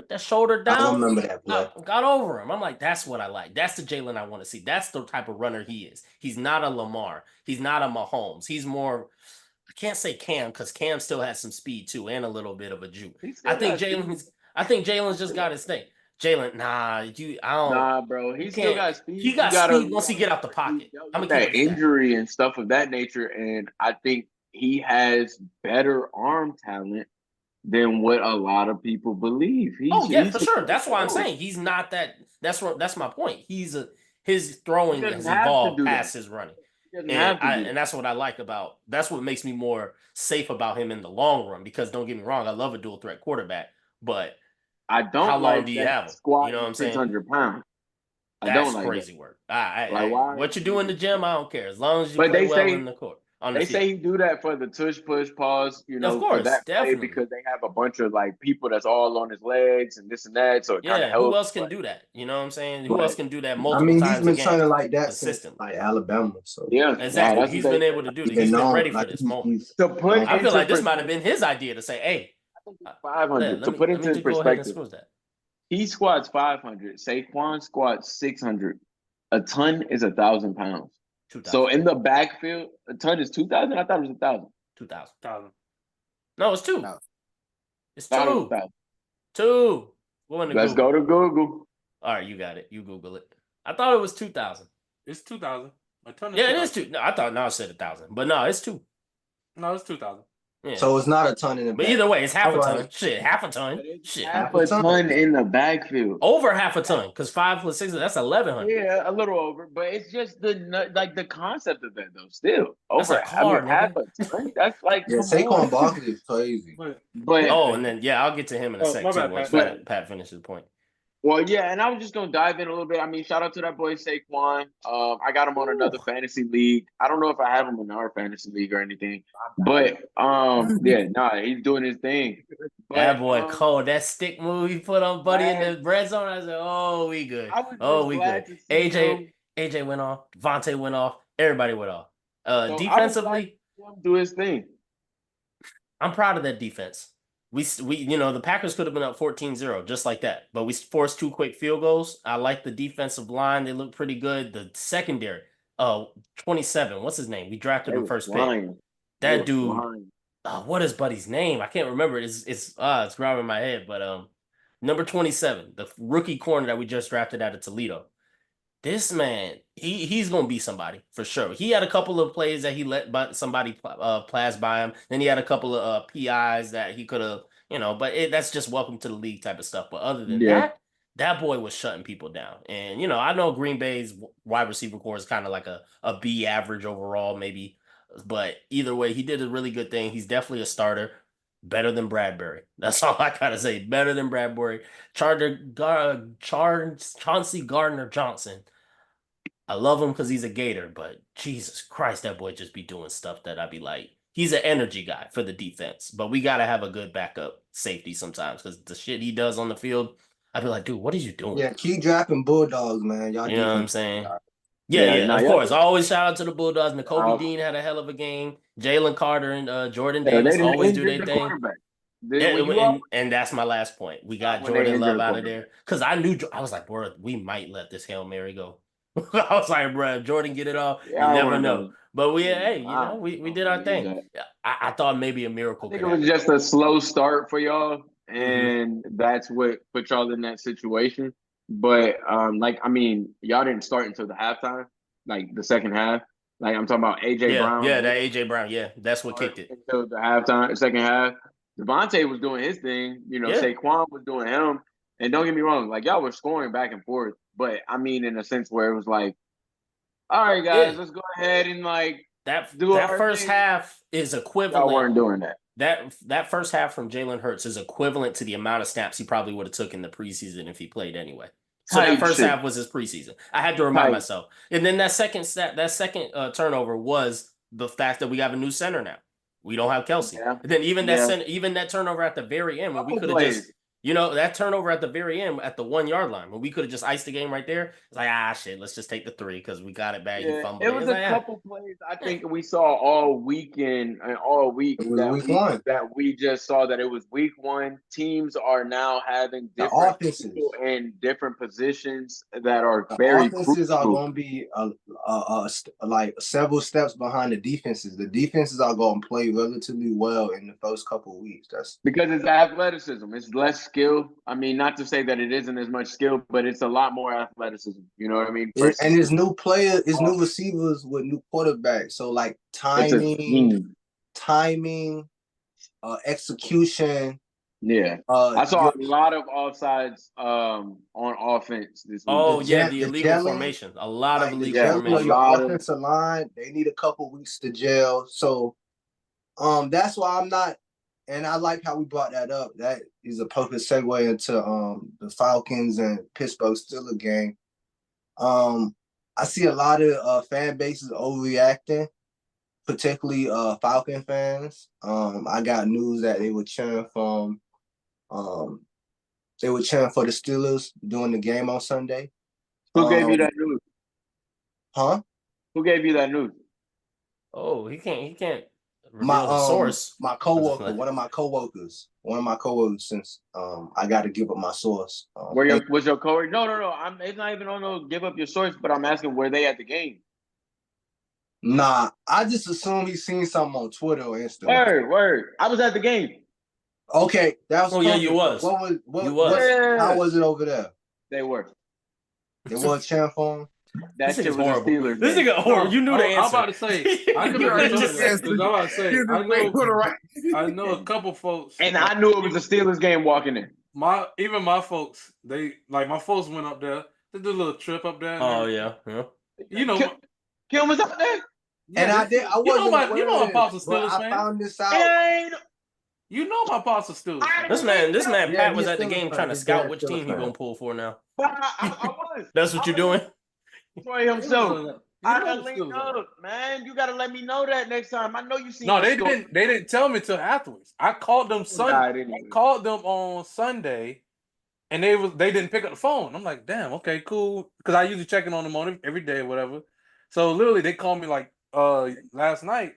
Speaker 3: that shoulder down.
Speaker 4: I remember that play.
Speaker 3: Got over him. I'm like, that's what I like. That's the Jalen I want to see. That's the type of runner he is. He's not a Lamar. He's not a Mahomes. He's more, I can't say Cam because Cam still has some speed too and a little bit of a juke. I think Jalen's just got his thing. Jalen, I don't.
Speaker 1: Nah, bro. He still got speed.
Speaker 3: He got speed once he get out the pocket.
Speaker 1: That injury and stuff of that nature, and I think he has better arm talent than what a lot of people believe.
Speaker 3: He's for sure. That's why I'm saying he's not that. That's my point. His throwing has evolved past his running. And that's what I like about. That's what makes me more safe about him in the long run. Because don't get me wrong, I love a dual threat quarterback, but
Speaker 1: I don't.
Speaker 3: How long do you have him? You know what I'm saying?
Speaker 1: 600 pounds.
Speaker 3: That's crazy work. What you do in the gym, I don't care as long as you play well in the court.
Speaker 1: They say he do that for the tush push pause,
Speaker 3: of course, for that definitely,
Speaker 1: because they have a bunch of like people that's all on his legs and this and that. So it kind of helps.
Speaker 3: Who else can do that? You know what I'm saying? Who else can do that multiple times?
Speaker 4: He's been training like that since like Alabama. So
Speaker 1: yeah,
Speaker 3: exactly. He's been able to do that. He's been ready for this moment. I feel like this might have been his idea to say, "Hey,
Speaker 1: 500." To put into perspective, he squats 500. Saquon squats 600. A ton is 1,000 pounds. 2,000. So in the backfield, a ton is 2,000. I thought it was 1,000.
Speaker 3: 2,000. No, it's 2. It's 2. 2.
Speaker 1: Let's go to Google.
Speaker 3: All right, you got it. You Google it. I thought it was 2,000.
Speaker 2: It's 2,000. A ton.
Speaker 3: Yeah, it is 2. No, I thought I said 1,000, but no, it's 2.
Speaker 2: No, it's 2,000.
Speaker 4: Yeah. So it's not a ton in the
Speaker 3: But either way, it's half a ton. Shit, half a ton. Shit.
Speaker 1: Half a ton in the backfield.
Speaker 3: Over half a ton, because 5 plus 6, that's 1,100.
Speaker 1: Yeah, a little over, but it's just the concept of that though. Still over
Speaker 3: half
Speaker 1: a ton. That's like
Speaker 4: Saquon Barkley is crazy.
Speaker 1: But
Speaker 3: and then I'll get to him in a second once Pat finishes the point.
Speaker 1: Well, yeah, and I was just gonna dive in a little bit. I mean, shout out to that boy Saquon. I got him on another fantasy league. I don't know if I have him in our fantasy league or anything, but he's doing his thing. But,
Speaker 3: that boy Cole, that stick move he put on Buddy in the red zone. I said, "Oh, we good. We good." AJ went off. Devontae went off. Everybody went off. Defensively,
Speaker 1: do his thing.
Speaker 3: I'm proud of that defense. We the Packers could have been up 14-0 just like that, but we forced 2 quick field goals. I like the defensive line; they look pretty good. The secondary, 27. What's his name? We drafted him first pick. That dude. What is Buddy's name? I can't remember. It's grabbing my head, but number 27, the rookie corner that we just drafted out of Toledo. This man, he's gonna be somebody for sure. He had a couple of plays that he let somebody pass by him. Then he had a couple of PIs that he could have, but that's just welcome to the league type of stuff. But other than that boy was shutting people down. And I know Green Bay's wide receiver core is kind of like a B average overall, maybe. But either way, he did a really good thing. He's definitely a starter. Better than Bradbury. That's all I gotta say. Better than Bradbury. Chauncey Gardner-Johnson. I love him because he's a Gator, but Jesus Christ, that boy just be doing stuff that I'd be like, he's an energy guy for the defense, but we got to have a good backup safety sometimes because the shit he does on the field, I'd be like, dude, what are you doing?
Speaker 4: Yeah, keep dropping Bulldogs, man. Y'all
Speaker 3: know what I'm saying? Of course. Always shout out to the Bulldogs. Nakobe Dean had a hell of a game. Jalen Carter and Jordan Davis always do their thing. And that's my last point. We got Jordan Love out of there because I was like, bro, we might let this Hail Mary go. I was like, bro, Jordan get it off. You never know. But we did our thing. I thought maybe a miracle.
Speaker 1: I think it was just a slow start for y'all, and that's what put y'all in that situation. But y'all didn't start until the halftime, like the second half. Like I'm talking about AJ Brown.
Speaker 3: Yeah, that AJ Brown. Yeah, that's what kicked it.
Speaker 1: Until the halftime, second half. Devontae was doing his thing. Saquon was doing him. And don't get me wrong, like y'all were scoring back and forth. But I mean, in a sense where it was like, all right, guys, let's go ahead and
Speaker 3: that first half is equivalent.
Speaker 1: Y'all weren't doing that.
Speaker 3: That first half from Jalen Hurts is equivalent to the amount of snaps he probably would have took in the preseason if he played anyway. So that first half was his preseason. I had to remind myself. And then that second turnover was the fact that we have a new center now. We don't have Kelsey. Yeah. And then even that turnover at the very end when we could have just, that turnover at the very end at the 1 yard line when we could have just iced the game right there. It's like, shit, let's just take the 3 because we got it back. You fumbled.
Speaker 1: It was a couple plays I think we saw all weekend and all week that we just saw that it was week 1. Teams are now having different people in different positions that are very
Speaker 4: offenses crucial. Are going to be like several steps behind the defenses. The defenses are going to play relatively well in the first couple of weeks. That's
Speaker 1: because it's athleticism. It's less skill. I mean, not to say that it isn't as much skill, but it's a lot more athleticism. You know what I mean?
Speaker 4: And it's new players, it's new receivers with new quarterbacks. So like timing, execution.
Speaker 1: Yeah, I saw a lot of offsides on offense this week.
Speaker 3: The illegal formations. A lot of illegal formations.
Speaker 4: Your offensive line, they need a couple weeks to gel. So that's why I'm not. And I like how we brought that up. That is a perfect segue into the Falcons and Pittsburgh Steelers game. I see a lot of fan bases overreacting, particularly Falcon fans. I got news that they were cheering for the Steelers during the game on Sunday.
Speaker 1: Who gave you that news?
Speaker 4: Huh?
Speaker 1: Who gave you that news?
Speaker 3: Oh, he can't.
Speaker 4: My source, my coworker, one of my coworkers, since I got to give up my source.
Speaker 1: Was your coworker? No. It's not even on no give up your source, but I'm asking, were they at the game?
Speaker 4: Nah, I just assume he's seen something on Twitter or Instagram.
Speaker 1: Word. I was at the game.
Speaker 4: Okay, that was.
Speaker 3: Oh yeah, you was.
Speaker 4: How was it over there?
Speaker 1: They were.
Speaker 4: They were cheering for him.
Speaker 1: That shit was horrible. Steelers.
Speaker 3: This nigga horrible. You knew the answer.
Speaker 2: I'm about to say. I know a couple folks,
Speaker 1: and I knew it was a Steelers game walking in.
Speaker 2: My folks, my folks went up there. They did a little trip up there.
Speaker 3: Oh yeah.
Speaker 2: You know,
Speaker 1: Kim was up there.
Speaker 4: Yeah, and I did. I wasn't.
Speaker 2: You know my pops are Steelers fan.
Speaker 4: I found this out.
Speaker 2: You know my pops are Steelers fan.
Speaker 3: This man, Pat was at the game trying to scout which team he gonna pull for now.
Speaker 1: I was.
Speaker 3: That's what you're doing.
Speaker 1: Troy himself. I gotta let you know, man. You gotta let me know that next time. I know you see.
Speaker 2: No, they didn't tell me till afterwards. I called them Sunday. I called them on Sunday, and they didn't pick up the phone. I'm like, damn, okay, cool. Because I usually check in on them every day or whatever. So literally, they called me like last night.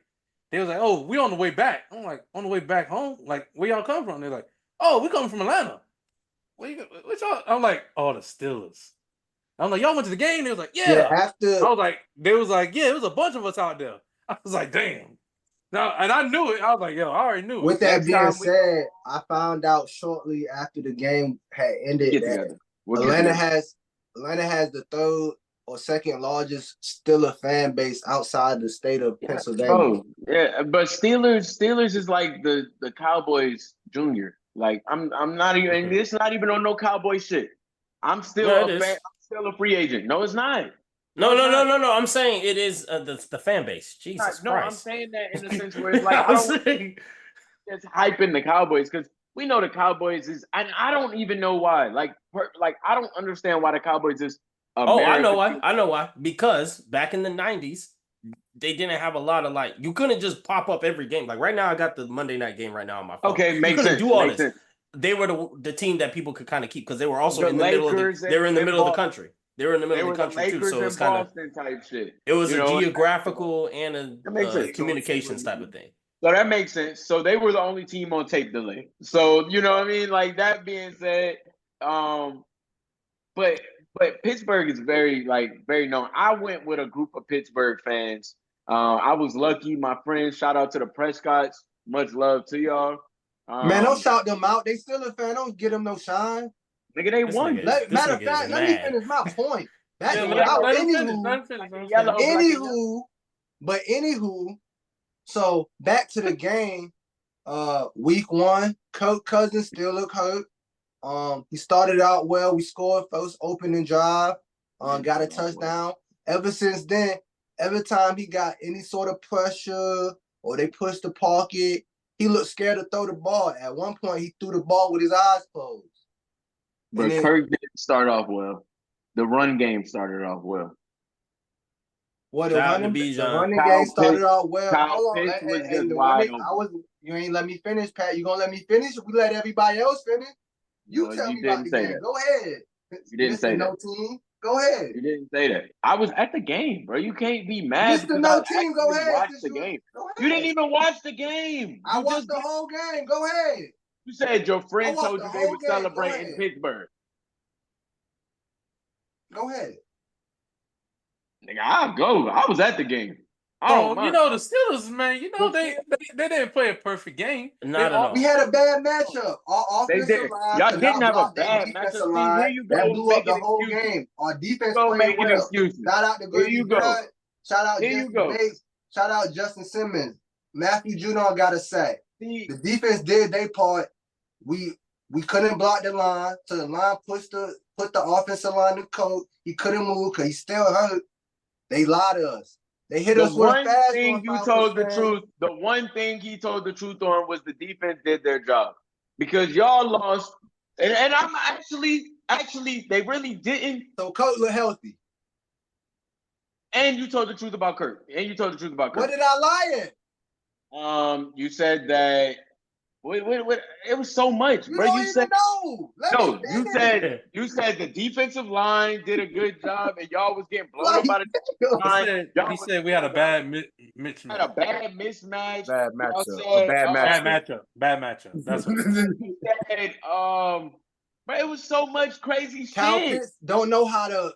Speaker 2: They was like, oh, we on the way back. I'm like, on the way back home? Like, where y'all come from? They're like, oh, we coming from Atlanta. What y'all? I'm like, oh, the Steelers. I'm like, y'all went to the game? They was like, yeah. They was like, yeah, it was a bunch of us out there. I was like, damn. Now, and I knew it. I was like, yo, I already knew it.
Speaker 4: With that being said, I found out shortly after the game had ended that Atlanta has the third or second largest Steelers fan base outside the state of Pennsylvania.
Speaker 1: Oh, yeah, but Steelers is like the Cowboys Junior. Like I'm not even, and it's not even on no Cowboy shit. I'm still a fan. I'm still a free agent. No, it's not.
Speaker 3: No. I'm saying it is the fan base. Jesus Christ.
Speaker 1: No, I'm saying that in the sense where it's like it's hyping the Cowboys because we know the Cowboys is, and I don't even know why. Like I don't understand why the Cowboys is.
Speaker 3: I know why. Because back in the 90s, they didn't have a lot of you couldn't just pop up every game. Like right now, I got the Monday night game right now on my phone.
Speaker 1: Okay, makes sense.
Speaker 3: Do all this. Sense. They were the team that people could kind of keep because they were also in the middle of the country. They were in the middle of the country too, so it's kind of type shit. It was a geographical and a communications type of thing.
Speaker 1: So that makes sense. So they were the only team on tape delay. So you know what I mean? Like that being said, but Pittsburgh is very known. I went with a group of Pittsburgh fans. I was lucky. My friends, shout out to the Prescotts. Much love to y'all.
Speaker 4: Man, don't shout them out. They still a fan. Don't get them no shine.
Speaker 1: Nigga, they won.
Speaker 4: Matter of fact, let me finish my point. Anywho, so back to the game. Week 1, Kirk Cousins still look hurt. He started out well. We scored first opening drive. Got a touchdown. Ever since then, every time he got any sort of pressure or they pushed the pocket, he looked scared to throw the ball. At one point, he threw the ball with his eyes closed.
Speaker 1: But Kirk didn't start off well. The run game started off well.
Speaker 4: Well, the running game
Speaker 1: Kyle
Speaker 4: started
Speaker 1: Pitts,
Speaker 4: off well.
Speaker 1: Kyle
Speaker 4: Hold on,
Speaker 1: Pitts was
Speaker 4: and
Speaker 1: just
Speaker 4: the
Speaker 1: wide
Speaker 4: running,
Speaker 1: open.
Speaker 4: you ain't let me finish, Pat. You gonna let me finish? We let everybody else finish. You
Speaker 1: No,
Speaker 4: tell
Speaker 1: you
Speaker 4: me about
Speaker 1: didn't
Speaker 4: the
Speaker 1: say
Speaker 4: game.
Speaker 1: that.
Speaker 4: Go ahead.
Speaker 1: You didn't say
Speaker 4: Mr. No
Speaker 1: that.
Speaker 4: Team. Go ahead.
Speaker 1: You didn't say that. I was at the game, bro. You can't be mad
Speaker 4: Mr.
Speaker 1: because
Speaker 4: No
Speaker 1: I
Speaker 4: Team, go
Speaker 1: actually
Speaker 4: ahead.
Speaker 1: watched the game.
Speaker 4: Go ahead.
Speaker 1: You didn't even watch the game.
Speaker 4: I watched the whole game. Go ahead.
Speaker 1: You said your friend told you they were
Speaker 4: game.
Speaker 1: celebrating Pittsburgh.
Speaker 4: Go ahead.
Speaker 1: Nigga, I'll go. I was at the game.
Speaker 2: So, you know, the Steelers, man, you know, they didn't play a perfect game.
Speaker 3: Not at all.
Speaker 4: We had a bad matchup. Our offensive line,
Speaker 1: y'all didn't have a bad matchup.
Speaker 4: line.
Speaker 1: Here you go,
Speaker 4: that blew up the whole game. Our defense played well.
Speaker 1: Excuses.
Speaker 4: Shout out to Grady Judd. Shout out Jesse Bates. Shout out Justin Simmons. Matthew Judon got a sack. The defense did their part. We couldn't block the line, so the line put the offensive line to coach. He couldn't move because he still hurt. They lied to us. They hit us with a fast one.
Speaker 1: The one thing he told the truth on was the defense did their job. Because y'all lost. And I'm actually, they really didn't.
Speaker 4: So Coach look healthy.
Speaker 1: And you told the truth about Kurt.
Speaker 4: What did I lie
Speaker 1: in? You said that it was so much, bro. You said
Speaker 4: no.
Speaker 1: You said the defensive line did a good job, and y'all was getting blown up by the line.
Speaker 2: He said we had a bad mismatch.
Speaker 1: Had a bad mismatch.
Speaker 5: Bad matchup.
Speaker 2: Bad matchup. That's what
Speaker 1: he said. But it was so much crazy shit.
Speaker 4: Kyle Pitts don't know how to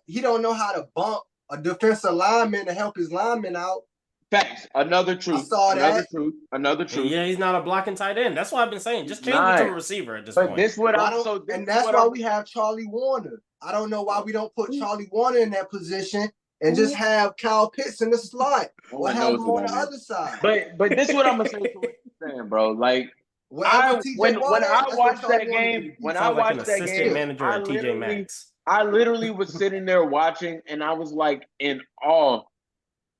Speaker 4: he don't know how to bump a defensive lineman to help his lineman out.
Speaker 1: Facts. Another truth.
Speaker 4: I saw that.
Speaker 1: Another truth.
Speaker 3: Yeah, he's not a blocking tight end. That's what I've been saying. Just change it to a receiver at this point.
Speaker 4: That's why we have Charlie Warner. I don't know why we don't put Charlie Warner in that position and just have Kyle Pitts in the slot. Or have him on the other side.
Speaker 1: But this is what I'm gonna say to what you're saying, bro. Like when I watched that game, I literally was sitting there watching, and I was like in awe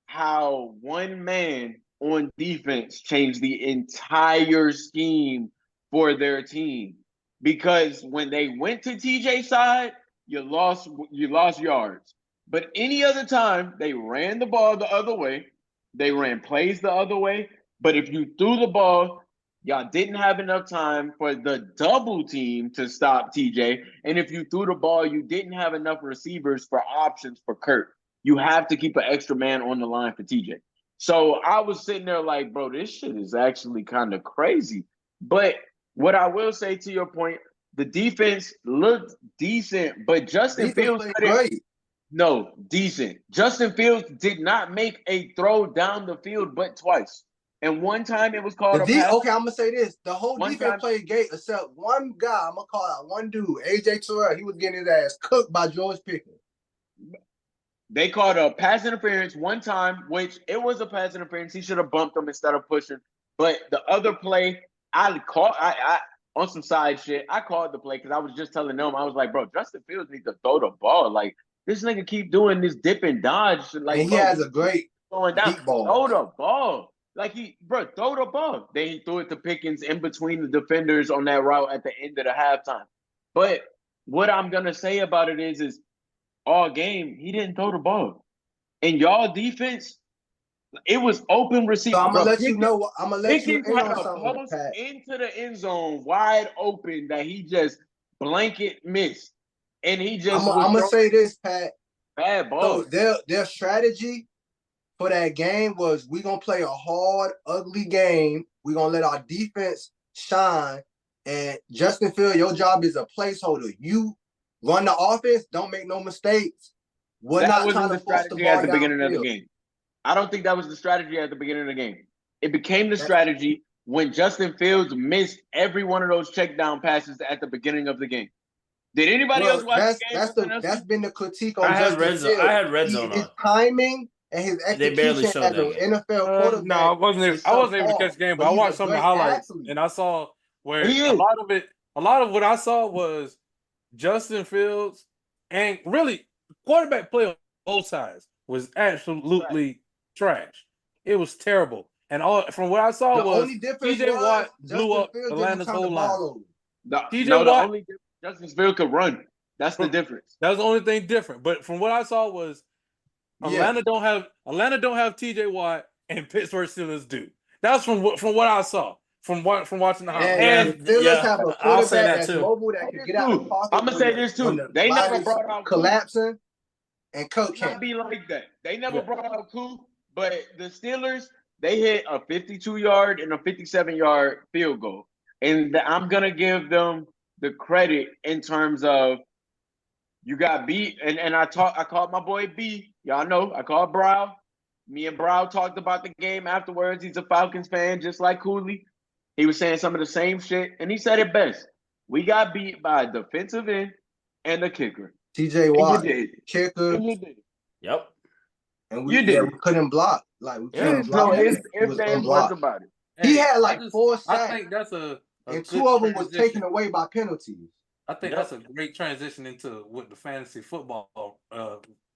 Speaker 1: how one man on defense changed the entire scheme for their team. Because when they went to TJ's side, you lost yards. But any other time, they ran the ball the other way. They ran plays the other way. But if you threw the ball, y'all didn't have enough time for the double team to stop TJ. And if you threw the ball, you didn't have enough receivers for options for Kurt. You have to keep an extra man on the line for TJ. So I was sitting there like, bro, this shit is actually kind of crazy. But what I will say to your point, the defense looked decent, but Justin Fields decent. Justin Fields did not make a throw down the field but twice. And one time it was called
Speaker 4: okay, I'm going to say this. The whole defense played great except one guy. I'm going to call out one dude, AJ Terrell. He was getting his ass cooked by George Pickens.
Speaker 1: They called a pass interference one time, which it was a pass interference. He should have bumped him instead of pushing. But the other play, I on some side shit, I called the play because I was just telling them, I was like, bro, Justin Fields needs to throw the ball. Like, this nigga keep doing this dip and dodge. Like,
Speaker 4: and he has a great deep ball.
Speaker 1: Throw the ball. Like, throw the ball. Then he threw it to Pickens in between the defenders on that route at the end of the halftime. But what I'm going to say about it is all game, he didn't throw the ball. And y'all defense, it was open receiver.
Speaker 4: So I'm going to let you know. I'm going to let you in on something, Pat.
Speaker 1: Into the end zone, wide open, that he just blanket missed. And he just
Speaker 4: I'm going to say this, Pat.
Speaker 1: Bad ball.
Speaker 4: So their strategy for that game was we're going to play a hard, ugly game. We're going to let our defense shine. And Justin Fields, your job is a placeholder. You run the offense, don't make no mistakes.
Speaker 1: That wasn't the strategy at the beginning of the game. I don't think that was the strategy at the beginning of the game. It became the strategy when Justin Fields missed every one of those check down passes at the beginning of the game. Did anybody else watch the game? That's
Speaker 4: been the critique on Justin Fields.
Speaker 3: I had red zone on.
Speaker 4: His timing and his execution as an NFL quarterback.
Speaker 2: No, I wasn't able to catch the game, but I watched some of the highlights and I saw where a lot of what I saw was Justin Fields and really quarterback play on both sides was absolutely trash. It was terrible. And from what I saw was TJ Watt blew up Atlanta's whole line.
Speaker 1: TJ Watt, the only difference, Justin Fields could run. That's the difference.
Speaker 2: That was the only thing different. But from what I saw was Atlanta don't have TJ Watt and Pittsburgh Steelers do. That's from what I saw from watching the highlights.
Speaker 4: And Steelers have a quarterback that's
Speaker 3: too.
Speaker 4: mobile that can get out of the pocket.
Speaker 1: I'm gonna say this too. They never brought out
Speaker 4: collapsing, and Coach
Speaker 1: can't be like that. They never brought out Kooley, but the Steelers they hit a 52-yard and a 57-yard field goal, and I'm gonna give them the credit in terms of you got B, and I called my boy B. Y'all know I called Brow. Me and Brow talked about the game afterwards. He's a Falcons fan, just like Kooley. He was saying some of the same shit, and he said it best. We got beat by a defensive end and the kicker.
Speaker 4: TJ Watt, kicker.
Speaker 1: And you did it.
Speaker 3: Yep.
Speaker 4: And we couldn't block. Like we couldn't block.
Speaker 1: It's about it.
Speaker 4: He had like 4 sacks.
Speaker 2: I think that's
Speaker 4: and 2 of them was taken away by penalties.
Speaker 2: I think that's a great transition into what the fantasy football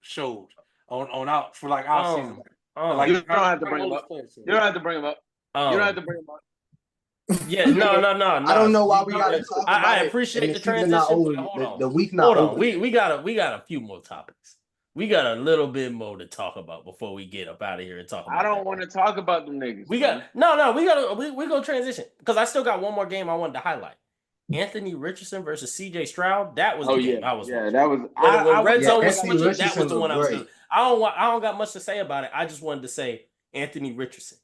Speaker 2: showed on out for like our season.
Speaker 1: Like you don't have to bring him up. You don't have to bring him up. You don't have to bring him up.
Speaker 3: Yeah, no.
Speaker 4: I don't know why we got to talk about
Speaker 3: I appreciate the transition. Hold on.
Speaker 4: The week not over.
Speaker 3: We got a few more topics. We got a little bit more to talk about before we get up out of here and talk about
Speaker 1: I don't want to talk about them niggas.
Speaker 3: We gonna transition because I still got one more game I wanted to highlight. Anthony Richardson versus CJ Stroud. That was the game I was watching.
Speaker 1: That was
Speaker 3: when Red Zone was switching, that was the one I was doing. I don't got much to say about it. I just wanted to say Anthony Richardson.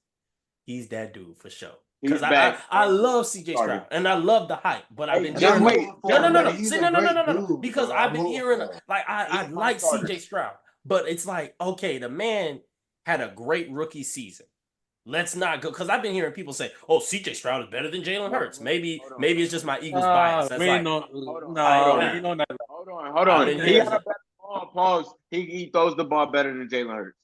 Speaker 3: He's that dude for sure. Because I love CJ Stroud and I love the hype, but I've been hearing no. Because I've been hearing I like CJ Stroud, but it's like, okay, the man had a great rookie season. Let's not go because I've been hearing people say, "Oh, CJ Stroud is better than Jalen Hurts." Maybe it's just my Eagles bias. That's
Speaker 1: hold on. He had a better ball. Pause. He throws the ball better than Jalen Hurts.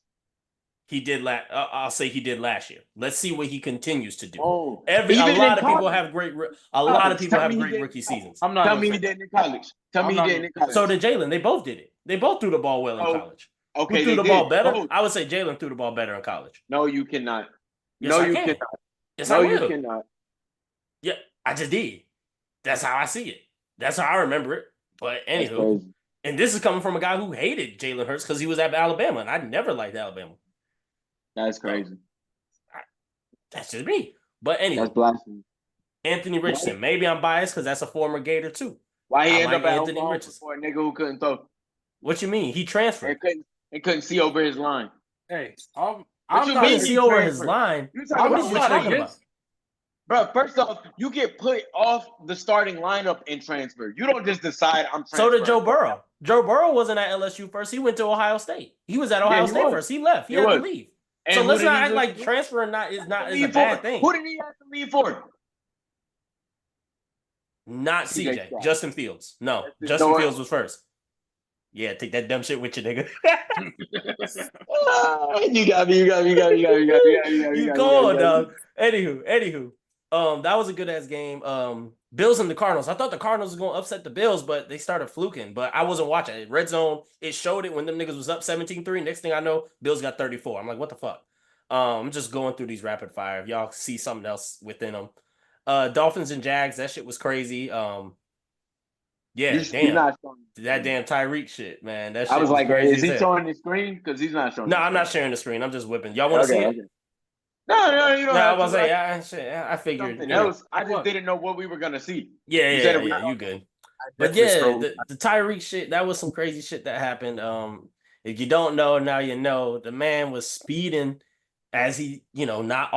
Speaker 3: He did I'll say he did last year. Let's see what he continues to do.
Speaker 1: A lot of people have great
Speaker 3: rookie seasons.
Speaker 1: Tell me he did in college.
Speaker 3: So did Jalen. They both did it. They both threw the ball well in college.
Speaker 1: Okay,
Speaker 3: who threw the ball better? I would say Jalen threw the ball better in college.
Speaker 1: No, you cannot.
Speaker 3: Yes, you cannot. Yes,
Speaker 1: no, you cannot.
Speaker 3: Yeah, I just did. That's how I see it. That's how I remember it. But anywho, and this is coming from a guy who hated Jalen Hurts because he was at Alabama, and I never liked Alabama.
Speaker 1: That's crazy.
Speaker 3: That's just me. But anyway,
Speaker 1: that's blasphemy.
Speaker 3: Anthony Richardson. Maybe I'm biased because that's a former Gator too.
Speaker 1: Why he ended up at Anthony Richardson for a nigga who couldn't throw?
Speaker 3: What you mean? He transferred.
Speaker 1: He couldn't see over his line.
Speaker 2: Hey,
Speaker 3: I'm not see over his line. What are you talking about?
Speaker 1: Bro, first off, you get put off the starting lineup in transfer. You don't just decide I'm transferring.
Speaker 3: So did Joe Burrow. Joe Burrow wasn't at LSU first. He went to Ohio State. He was at Ohio State first. He left. He had to leave. And so let's not act like transfer is a bad thing.
Speaker 1: Who did he have to leave for?
Speaker 3: Not CJ. Justin Fields. No, Justin Fields was first. Yeah, take that dumb shit with you, nigga.
Speaker 1: You got me.
Speaker 3: You cold, dog. Anywho, that was a good ass game. Bills and the Cardinals. I thought the Cardinals was gonna upset the Bills, but they started fluking. But I wasn't watching it. Red Zone, it showed it when them niggas was up 17-3. Next thing I know, Bills got 34. I'm like, what the fuck? I'm just going through these rapid fire. If y'all see something else within them. Dolphins and Jags, that shit was crazy. Yeah, damn. That damn Tyreek shit, man. That shit
Speaker 1: I was like,
Speaker 3: crazy.
Speaker 1: is he showing the screen? Because he's not showing.
Speaker 3: No, I'm not sharing the screen. I'm just whipping. Y'all want to see it?
Speaker 1: No, you don't.
Speaker 3: I was like, I figured.
Speaker 1: I just didn't know what we were gonna see.
Speaker 3: Yeah, you good. But yeah, the Tyreek shit, that was some crazy shit that happened. If you don't know, now you know. The man was speeding as he, not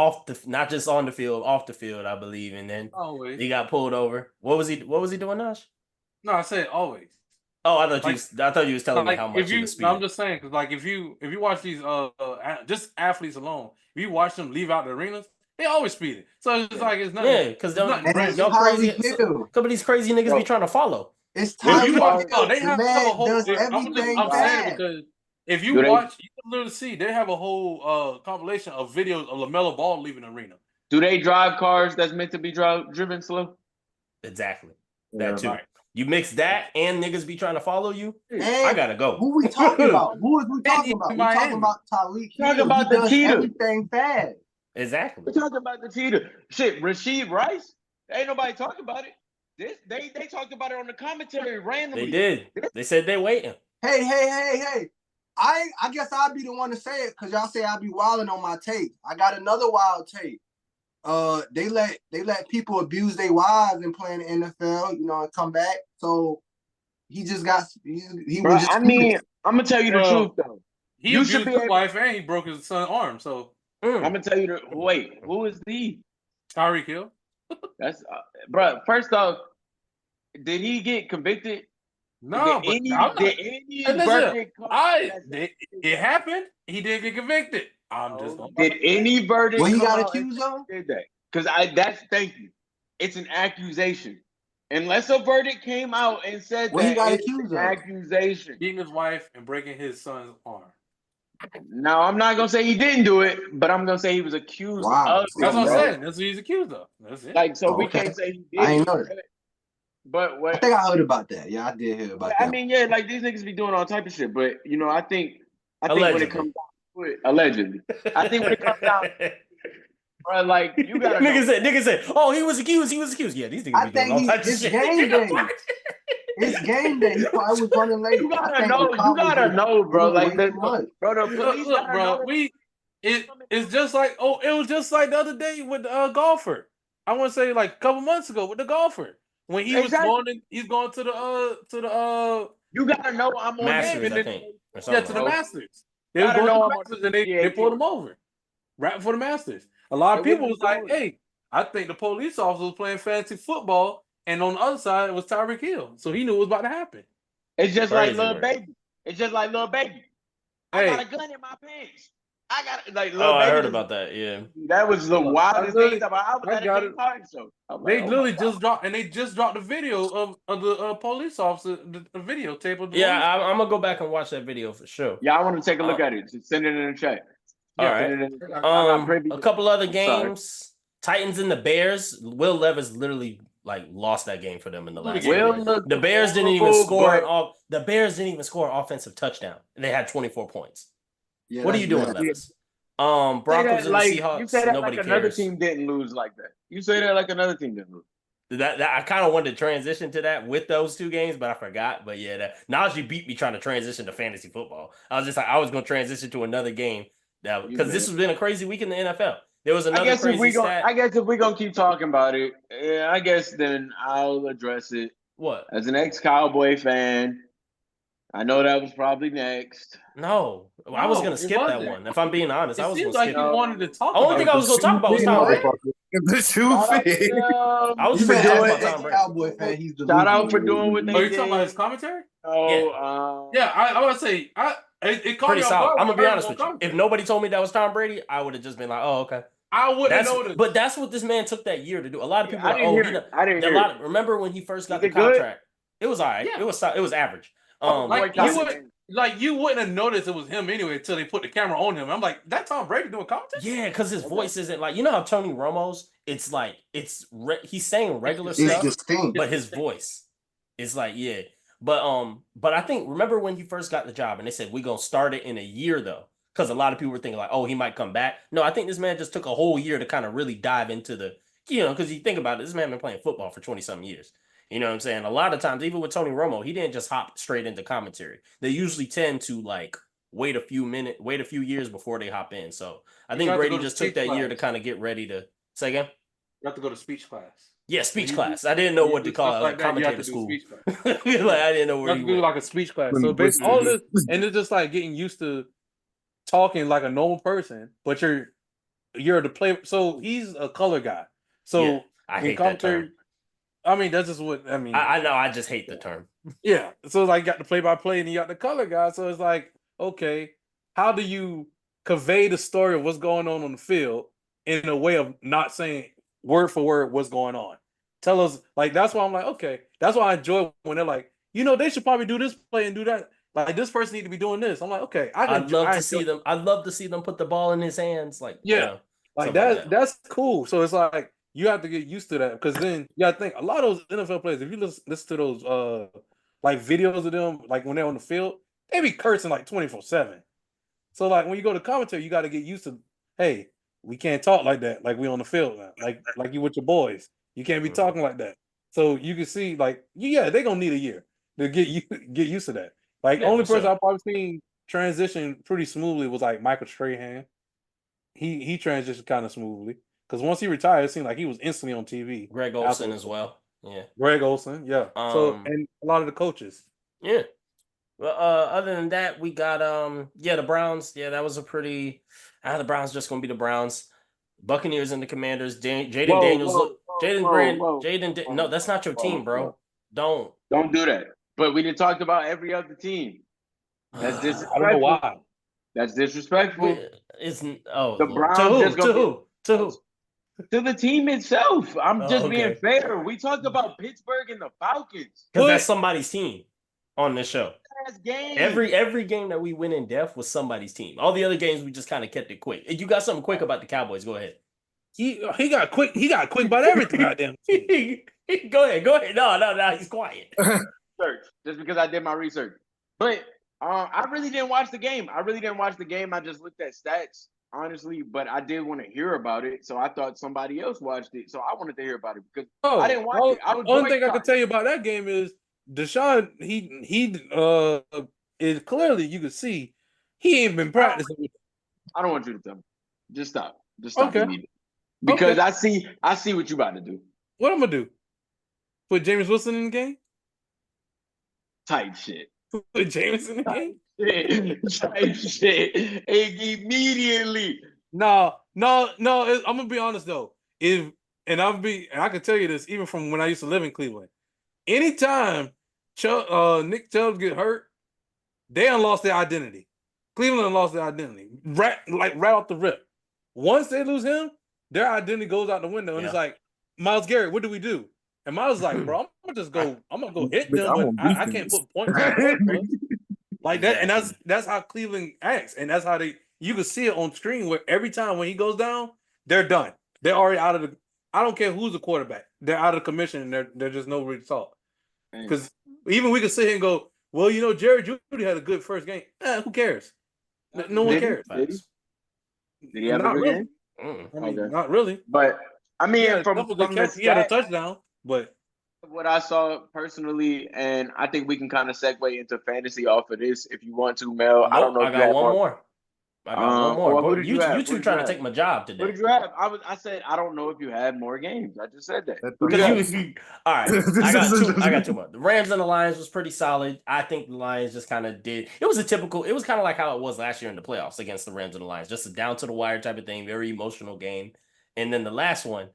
Speaker 3: just on the field, off the field, I believe, and then he got pulled over. What was he doing, Nash?
Speaker 2: No, I said always.
Speaker 3: Oh, I thought you was telling me how much he was speeding.
Speaker 2: No, I'm just saying because if you watch these just athletes alone, if you watch them leave out the arenas, they always speeding. So it's like it's nothing.
Speaker 3: Yeah, because y'all crazy. Some of these crazy niggas be trying to follow.
Speaker 4: It's time.
Speaker 2: They have a whole. I'm saying because if you watch, you can literally see they have a whole compilation of videos of LaMelo Ball leaving the arena.
Speaker 1: Do they drive cars that's meant to be driven slow?
Speaker 3: Exactly. That too. Right. You mix that and niggas be trying to follow you.
Speaker 4: And
Speaker 3: I gotta go.
Speaker 4: Who we talking about? Who is we talking about? We talking about Tyreek.
Speaker 1: Talking about the cheater.
Speaker 4: Everything fast.
Speaker 3: Exactly.
Speaker 1: We're talking about the cheater. Shit, Rasheed Rice. Ain't nobody talking about it. They talked about it on the commentary randomly.
Speaker 3: They did. They said they waiting.
Speaker 4: Hey. I guess I'll be the one to say it because y'all say I'll be wilding on my tape. I got another wild tape. They let people abuse their wives and play in the NFL, and come back. So he just got he
Speaker 1: Bro,
Speaker 4: was just.
Speaker 1: I mean, I'm gonna tell you the truth though.
Speaker 2: He abused his wife and he broke his son's arm. So
Speaker 1: I'm gonna tell you wait, who is he?
Speaker 2: Tyreek Hill.
Speaker 1: That's bro. First off, did he get convicted?
Speaker 2: No,
Speaker 1: did any verdict?
Speaker 2: It happened. He didn't get convicted. I'm just.
Speaker 1: Did any verdict?
Speaker 4: What he got accused of?
Speaker 1: Did that? Because thank you. It's an accusation. Unless a verdict came out and said
Speaker 4: what
Speaker 1: that
Speaker 4: he got accused of?
Speaker 1: Accusation.
Speaker 2: Beating his wife and breaking his son's arm.
Speaker 1: Now I'm not gonna say he didn't do it, but I'm gonna say he was accused of.
Speaker 2: That's what I'm saying. That's what he's accused of. That's it.
Speaker 1: Like we can't say he did.
Speaker 4: I ain't know that.
Speaker 1: But what
Speaker 4: I think I heard about that. Yeah, I did hear about that.
Speaker 1: I mean, yeah, like these niggas be doing all type of shit. But I think when it comes down to it, allegedly, I think when it comes down, bro, like you got
Speaker 3: nigga said, oh, he was accused. Yeah, these niggas be doing all types of shit.
Speaker 4: Game day. It's game day. He probably was running late.
Speaker 1: You gotta know, bro. Like the police.
Speaker 2: Look, bro, it's just like it was just like the other day with the golfer. I want to say like a couple months ago with the golfer when he was going. He's going to the.
Speaker 1: You gotta know I'm on
Speaker 3: Masters, I think.
Speaker 2: Yeah, to the Masters. They were going to the Masters and they pulled him over right before the Masters. A lot of people was like, "Hey, I think the police officer was playing fantasy football." And on the other side, it was Tyreek Hill. So he knew it was about to happen.
Speaker 1: It's just like Lil Baby. I got a gun in my pants. I got Lil Baby.
Speaker 3: I heard about that. Yeah,
Speaker 1: that was the wildest thing. I was at a party show.
Speaker 2: They literally just dropped, and they just dropped the video of the police officer, the videotape of the
Speaker 3: I'm gonna go back and watch that video for sure.
Speaker 1: Yeah, I want to take a look at it. Just send it in the chat.
Speaker 3: All right. A couple other games. Titans and the Bears. Will Levis literally lost that game for them in the last game. The Bears didn't even score the Bears didn't even score an offensive touchdown. They had 24 points. Yeah, what are you doing, Levis? Broncos and the Seahawks.
Speaker 1: You say that
Speaker 3: nobody
Speaker 1: like
Speaker 3: cares.
Speaker 1: Another team didn't lose like that. You say that like another team didn't lose.
Speaker 3: That I kind of wanted to transition to that with those two games, but I forgot. But yeah, Najee beat me trying to transition to fantasy football. I was just like, I was going to transition to another game because this has been a crazy week in the NFL. There was another crazy stat.
Speaker 1: I guess if we're going to keep talking about it, I guess then I'll address it.
Speaker 3: What?
Speaker 1: As an ex-Cowboy fan, I know that was probably next.
Speaker 3: No, I was going to skip that one. If I'm being honest, I was going to skip it.
Speaker 2: Wanted to talk
Speaker 3: Only thing I was going to talk about was Tom Brady.
Speaker 5: The shoe
Speaker 3: I was going to talk about Tom Brady.
Speaker 4: Cowboy fan.
Speaker 1: Shout out for doing what they did.
Speaker 2: Are you talking about his commentary?
Speaker 1: Oh,
Speaker 2: yeah. I would say it caught
Speaker 3: pretty
Speaker 2: me
Speaker 3: solid. I'm gonna be honest with you. If nobody told me that was Tom Brady, I would have just been like, "Oh, okay."
Speaker 2: I wouldn't have noticed.
Speaker 3: But that's what this man took that year to do. A lot of people,
Speaker 1: I didn't hear it.
Speaker 3: Remember when he first got the contract? It was all right. Yeah. It was average.
Speaker 2: You wouldn't have noticed it was him anyway until they put the camera on him. I'm like, that's Tom Brady doing commentary?
Speaker 3: Yeah, because his voice isn't like, you know how Tony Romo's, it's like, he's saying regular stuff,
Speaker 4: distinct.
Speaker 3: but his voice is like, yeah. But I think, remember when he first got the job and they said, we're going to start it in a year though? Because a lot of people were thinking like, oh, he might come back. No, I think this man just took a whole year to kind of really dive into the, because you think about it, this man been playing football for 20-something years. You know what I'm saying? A lot of times, even with Tony Romo, he didn't just hop straight into commentary. They usually tend to wait a few years before they hop in. So I think Brady just took that year to kind of get ready to say again.
Speaker 2: You have to go to speech class.
Speaker 3: Yeah, speech class. I didn't know what to call it, commentator school. I didn't know where
Speaker 2: you have to do like a speech class. So basically, all this, and it's just like getting used to talking like a normal person, but you're the play. So he's a color guy. So
Speaker 3: yeah, I hate that term.
Speaker 2: I mean, that's just what I mean.
Speaker 3: I know. I just hate the term.
Speaker 2: Yeah. So like, you got the play-by-play and you got the color guy. So it's like, okay, how do you convey the story of what's going on the field in a way of not saying word for word what's going on? Tell us, like, that's why I'm like, okay. That's why I enjoy when they're like, they should probably do this play and do that. Like, this person need to be doing this. I'm like, okay.
Speaker 3: I'd love to see them. I'd love to see them put the ball in his hands. Like,
Speaker 2: like that's cool. So it's like, you have to get used to that because then you got to think a lot of those NFL players. If you listen to those like videos of them, like when they're on the field, they be cursing like 24/7. So like when you go to commentary, you got to get used to, hey, we can't talk like that. Like we on the field now. Like you with your boys, you can't be talking like that. So you can see, like, yeah, they're gonna need a year to get used to that. Like, only person I've probably seen transition pretty smoothly was like Michael Strahan. He transitioned kind of smoothly because once he retired, it seemed like he was instantly on TV.
Speaker 3: Greg Olson as well. Yeah,
Speaker 2: Greg Olson. Yeah. So and a lot of the coaches.
Speaker 3: Yeah. Well, other than that, we got the Browns. Yeah, that was a pretty. The Browns just gonna be the Browns. Buccaneers and the Commanders. Jaden Daniels. No, that's not your team, bro. Don't
Speaker 1: do that. But we didn't talk about every other team. That's disrespectful.
Speaker 2: I don't know why.
Speaker 1: That's disrespectful.
Speaker 3: The
Speaker 1: Browns
Speaker 3: to who?
Speaker 1: To the team itself. I'm just being fair. We talked about Pittsburgh and the Falcons.
Speaker 3: Because that's somebody's team on this show. Every game that we win in depth was somebody's team. All the other games we just kind of kept it quick. If you got something quick about the Cowboys, go ahead.
Speaker 2: He got quick. He got quick about everything. Goddamn.
Speaker 3: Go ahead. No. He's quiet.
Speaker 1: Just because I did my research. But I really didn't watch the game. I just looked at stats, honestly. But I did want to hear about it, so I thought somebody else watched it. So I wanted to hear about it because I didn't watch it.
Speaker 2: Only thing I can tell you about that game is Deshaun. He is clearly you can see he ain't been practicing.
Speaker 1: I don't want you to tell me. Just stop. Okay. Because I see what you about to do.
Speaker 2: What I'm gonna do? Put Jameis Wilson in the game?
Speaker 1: Type shit.
Speaker 2: Put Jameis in the game?
Speaker 1: Type shit. Immediately.
Speaker 2: No. I'm gonna be honest though. I can tell you this even from when I used to live in Cleveland. Anytime Nick Chubb get hurt, they done lost their identity. Cleveland done lost their identity. Right off the rip. Once they lose him, their identity goes out the window, and it's like, Myles Garrett, what do we do? And Myles is like, bro, I'm gonna go hit them, but I can't put points on them. Like that, and that's how Cleveland acts, and that's how you can see it on screen where every time when he goes down, they're done. They're already out of the. I don't care who's the quarterback, they're out of the commission, and they're just no real talk. Because even we can sit here and go, well, Jerry Jeudy had a good first game. Who cares? No one cares.
Speaker 1: Did he have a good game?
Speaker 2: I mean, not really.
Speaker 1: But I mean,
Speaker 2: he had a touchdown. But
Speaker 1: what I saw personally, and I think we can kind of segue into fantasy off of this if you want to, Mel. I don't know.
Speaker 3: I got one more. What you two trying to take my job today?
Speaker 1: What did you have? I said I don't know if you had more games. I just said that.
Speaker 3: Because all right. I got two more. The Rams and the Lions was pretty solid. I think the Lions just kind of did. It was kind of like how it was last year in the playoffs against the Rams and the Lions. Just a down to the wire type of thing. Very emotional game. And then the last one,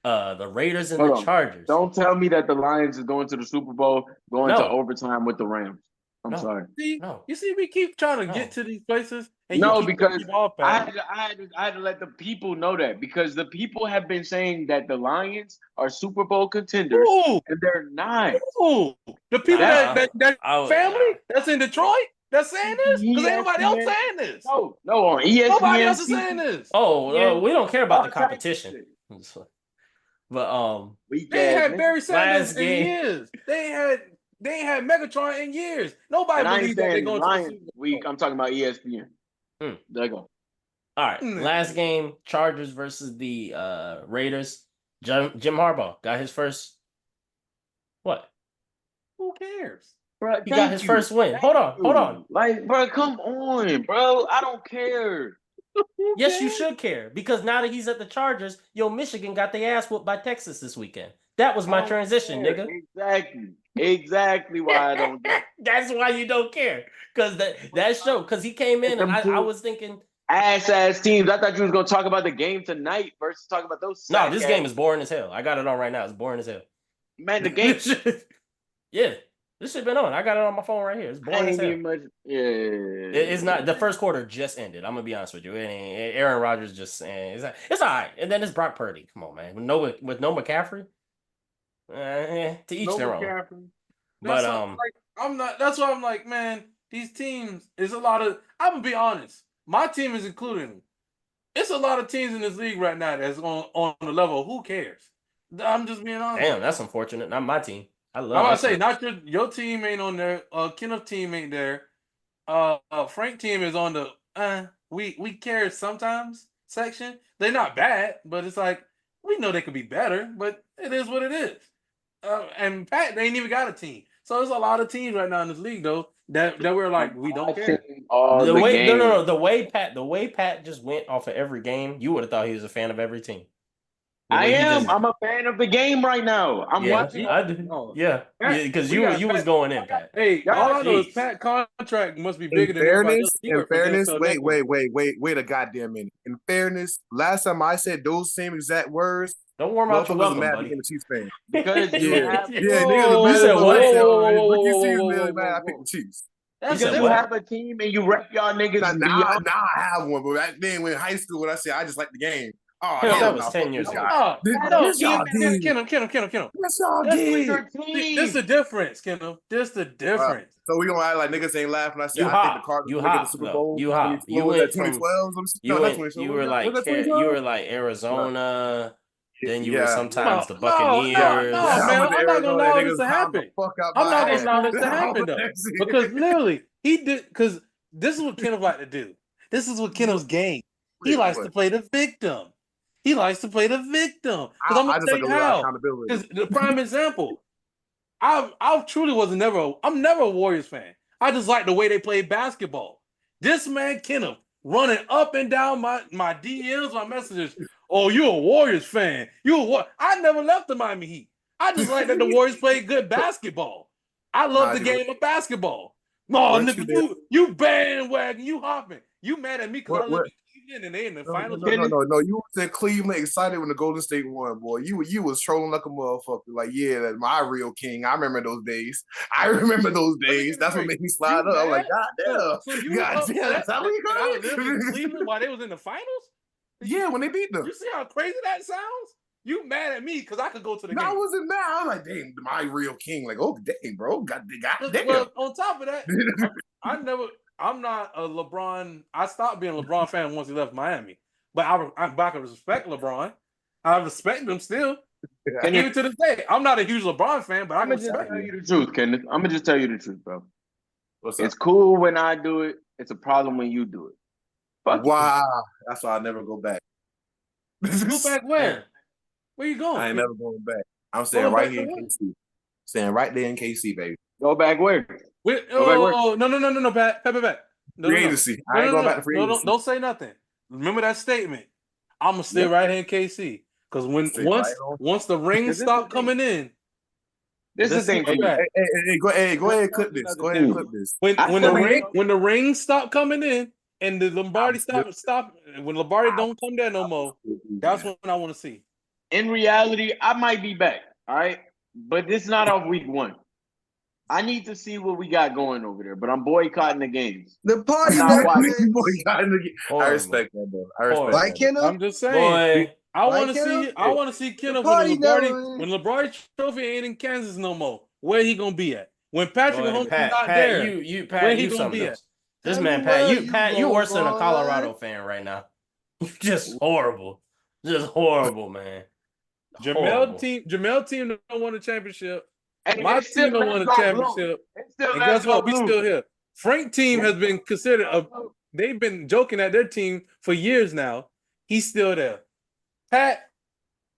Speaker 3: the Raiders and the Chargers.
Speaker 1: Don't tell me that the Lions is going to the Super Bowl, going to overtime with the Rams. I'm sorry.
Speaker 2: You see, we keep trying to get to these places. And
Speaker 1: because I had to let the people know that because the people have been saying that the Lions are Super Bowl contenders, and they're not.
Speaker 2: The people that family that's in Detroit that's saying this because ain't nobody else saying this.
Speaker 1: No, on ESPN.
Speaker 2: Nobody else is saying this.
Speaker 3: We don't care about the competition. But
Speaker 2: they had Barry Sanders in years. They had Megatron in years. Nobody believes that they're going to the Super Bowl.
Speaker 1: I'm talking about ESPN. There you go.
Speaker 3: All right. Last game, Chargers versus the Raiders. Jim Harbaugh got his first. What?
Speaker 2: Who cares?
Speaker 1: Bro,
Speaker 3: he got his first win. Hold on.
Speaker 1: Like, bro, come on, bro. I don't care.
Speaker 3: Yes, you should care because now that he's at the Chargers, Michigan got their ass whooped by Texas this weekend. That was my transition, nigga.
Speaker 1: Exactly why I don't care.
Speaker 3: That's why you don't care. Because that show, because he came in and I was thinking
Speaker 1: ass teams. I thought you was gonna talk about the game tonight versus talk about those.
Speaker 3: No, this game is boring as hell. I got it on right now. It's boring as hell.
Speaker 1: Man, the game.
Speaker 3: Yeah. This shit been on. I got it on my phone right here. It's boring as hell. It's not. The first quarter just ended. I'm gonna be honest with you. Aaron Rodgers just saying it's all right. And then it's Brock Purdy. Come on, man. With no McCaffrey. To each their own. But
Speaker 2: I'm not. That's why I'm like, man. These teams is a lot of. I'm gonna be honest. My team is including them. It's a lot of teams in this league right now that's on the level. Who cares? I'm just being honest.
Speaker 3: Damn, that's unfortunate. Not my team. I love.
Speaker 2: I'm gonna say not your team ain't on there. Kenneth's team ain't there. Frank's team is on the we care sometimes section. They're not bad, but it's like we know they could be better. But it is what it is. And Pat, they ain't even got a team. So there's a lot of teams right now in this league though that we're like, we don't care.
Speaker 3: The way no, the way Pat just went off of every game, you would have thought he was a fan of every team.
Speaker 1: I am. I'm a fan of the game right now. I'm watching.
Speaker 3: Because you was going in, Pat.
Speaker 2: Hey, all I know is Pat contract must be bigger than everybody else.
Speaker 5: In fairness, wait a goddamn minute. In fairness, last time I said those same exact words,
Speaker 3: don't warm out your welcome, buddy.
Speaker 5: A Chiefs fan.
Speaker 1: Because
Speaker 5: niggas mad at I picked the Chiefs.
Speaker 1: Because you have a team and you rep y'all niggas.
Speaker 5: Nah, I have one, but back then in high school when I said I just like the game. Oh,
Speaker 3: that was 10 years ago.
Speaker 2: This y'all Kenneth.
Speaker 5: That's y'all did.
Speaker 2: This the difference, Kenneth. This the difference.
Speaker 5: So we gonna act like niggas ain't laughing. I said I think the Cardinals get the Super Bowl.
Speaker 3: You went from 2012. You were like Arizona. Then you were sometimes the Buccaneers.
Speaker 2: No, man, I'm not gonna allow this to happen. I'm not gonna allow this to happen though, because literally he did. Because this is what Kenneth like to do. This is what Kenneth's game. He likes to play the victim. Because I'm gonna tell you how. Because the prime example, I truly was I'm never a Warriors fan. I just like the way they play basketball. This man Kenneth running up and down my DMs, my messages. Oh, you a Warriors fan? I never left the Miami Heat. I just like that the Warriors play good basketball. I love the game of basketball. No, nigga, you bandwagon, you hopping. You mad at me because I live in Cleveland and they in the finals?
Speaker 5: No. You was in Cleveland excited when the Golden State won, boy. You was trolling like a motherfucker. Like, yeah, that's my real king. I remember those days. That's what made me slide up. I'm like, God damn. That's how we go.
Speaker 2: Cleveland while they was in the finals?
Speaker 5: Yeah, when they beat them.
Speaker 2: You see how crazy that sounds? You mad at me because I could go to the game.
Speaker 5: I wasn't mad. I was like, dang, my real king. Like, oh, dang, bro. God damn.
Speaker 2: Well, on top of that, I'm not a LeBron. I stopped being a LeBron fan once he left Miami. But I can respect LeBron. I respect him still. And even to this day, I'm not a huge LeBron fan, but I'm
Speaker 1: going to just tell you the truth, Kenneth. I'm going to just tell you the truth, bro.
Speaker 5: What's up?
Speaker 1: It's cool when I do it. It's a problem when you do it.
Speaker 5: Wow. That's why I never go back.
Speaker 2: Go back where? Where you going?
Speaker 5: I ain't never going back. I'm staying right here in KC. Staying right there in KC, baby.
Speaker 1: Go back where?
Speaker 2: No, Pat.
Speaker 5: Free agency. I ain't going back to free agency.
Speaker 2: Don't say nothing. Remember that statement. I'm gonna stay right here in KC. Because once the rings stop coming in,
Speaker 1: this is the thing.
Speaker 5: Go ahead and clip this.
Speaker 2: When the rings stop coming in and the Lombardi stop when Lombardi don't come there no more, that's when I want to see.
Speaker 1: In reality, I might be back. All right, but this is not off week one. I need to see what we got going over there, but I'm boycotting the games.
Speaker 4: The party
Speaker 5: boycotting the game. I respect that, bro. I respect that.
Speaker 2: I'm just saying. I want to see Kenneth when Lombardi Trophy ain't in Kansas no more. Where he gonna be at? When Patrick Mahomes not there, where he gonna be at?
Speaker 3: This man, Pat, you worse than a Colorado fan right now. Just horrible, man.
Speaker 2: Jamel team don't win a championship. My team don't win a championship. And guess what? We still here. Frank team has been considered they've been joking at their team for years now. He's still there. Pat,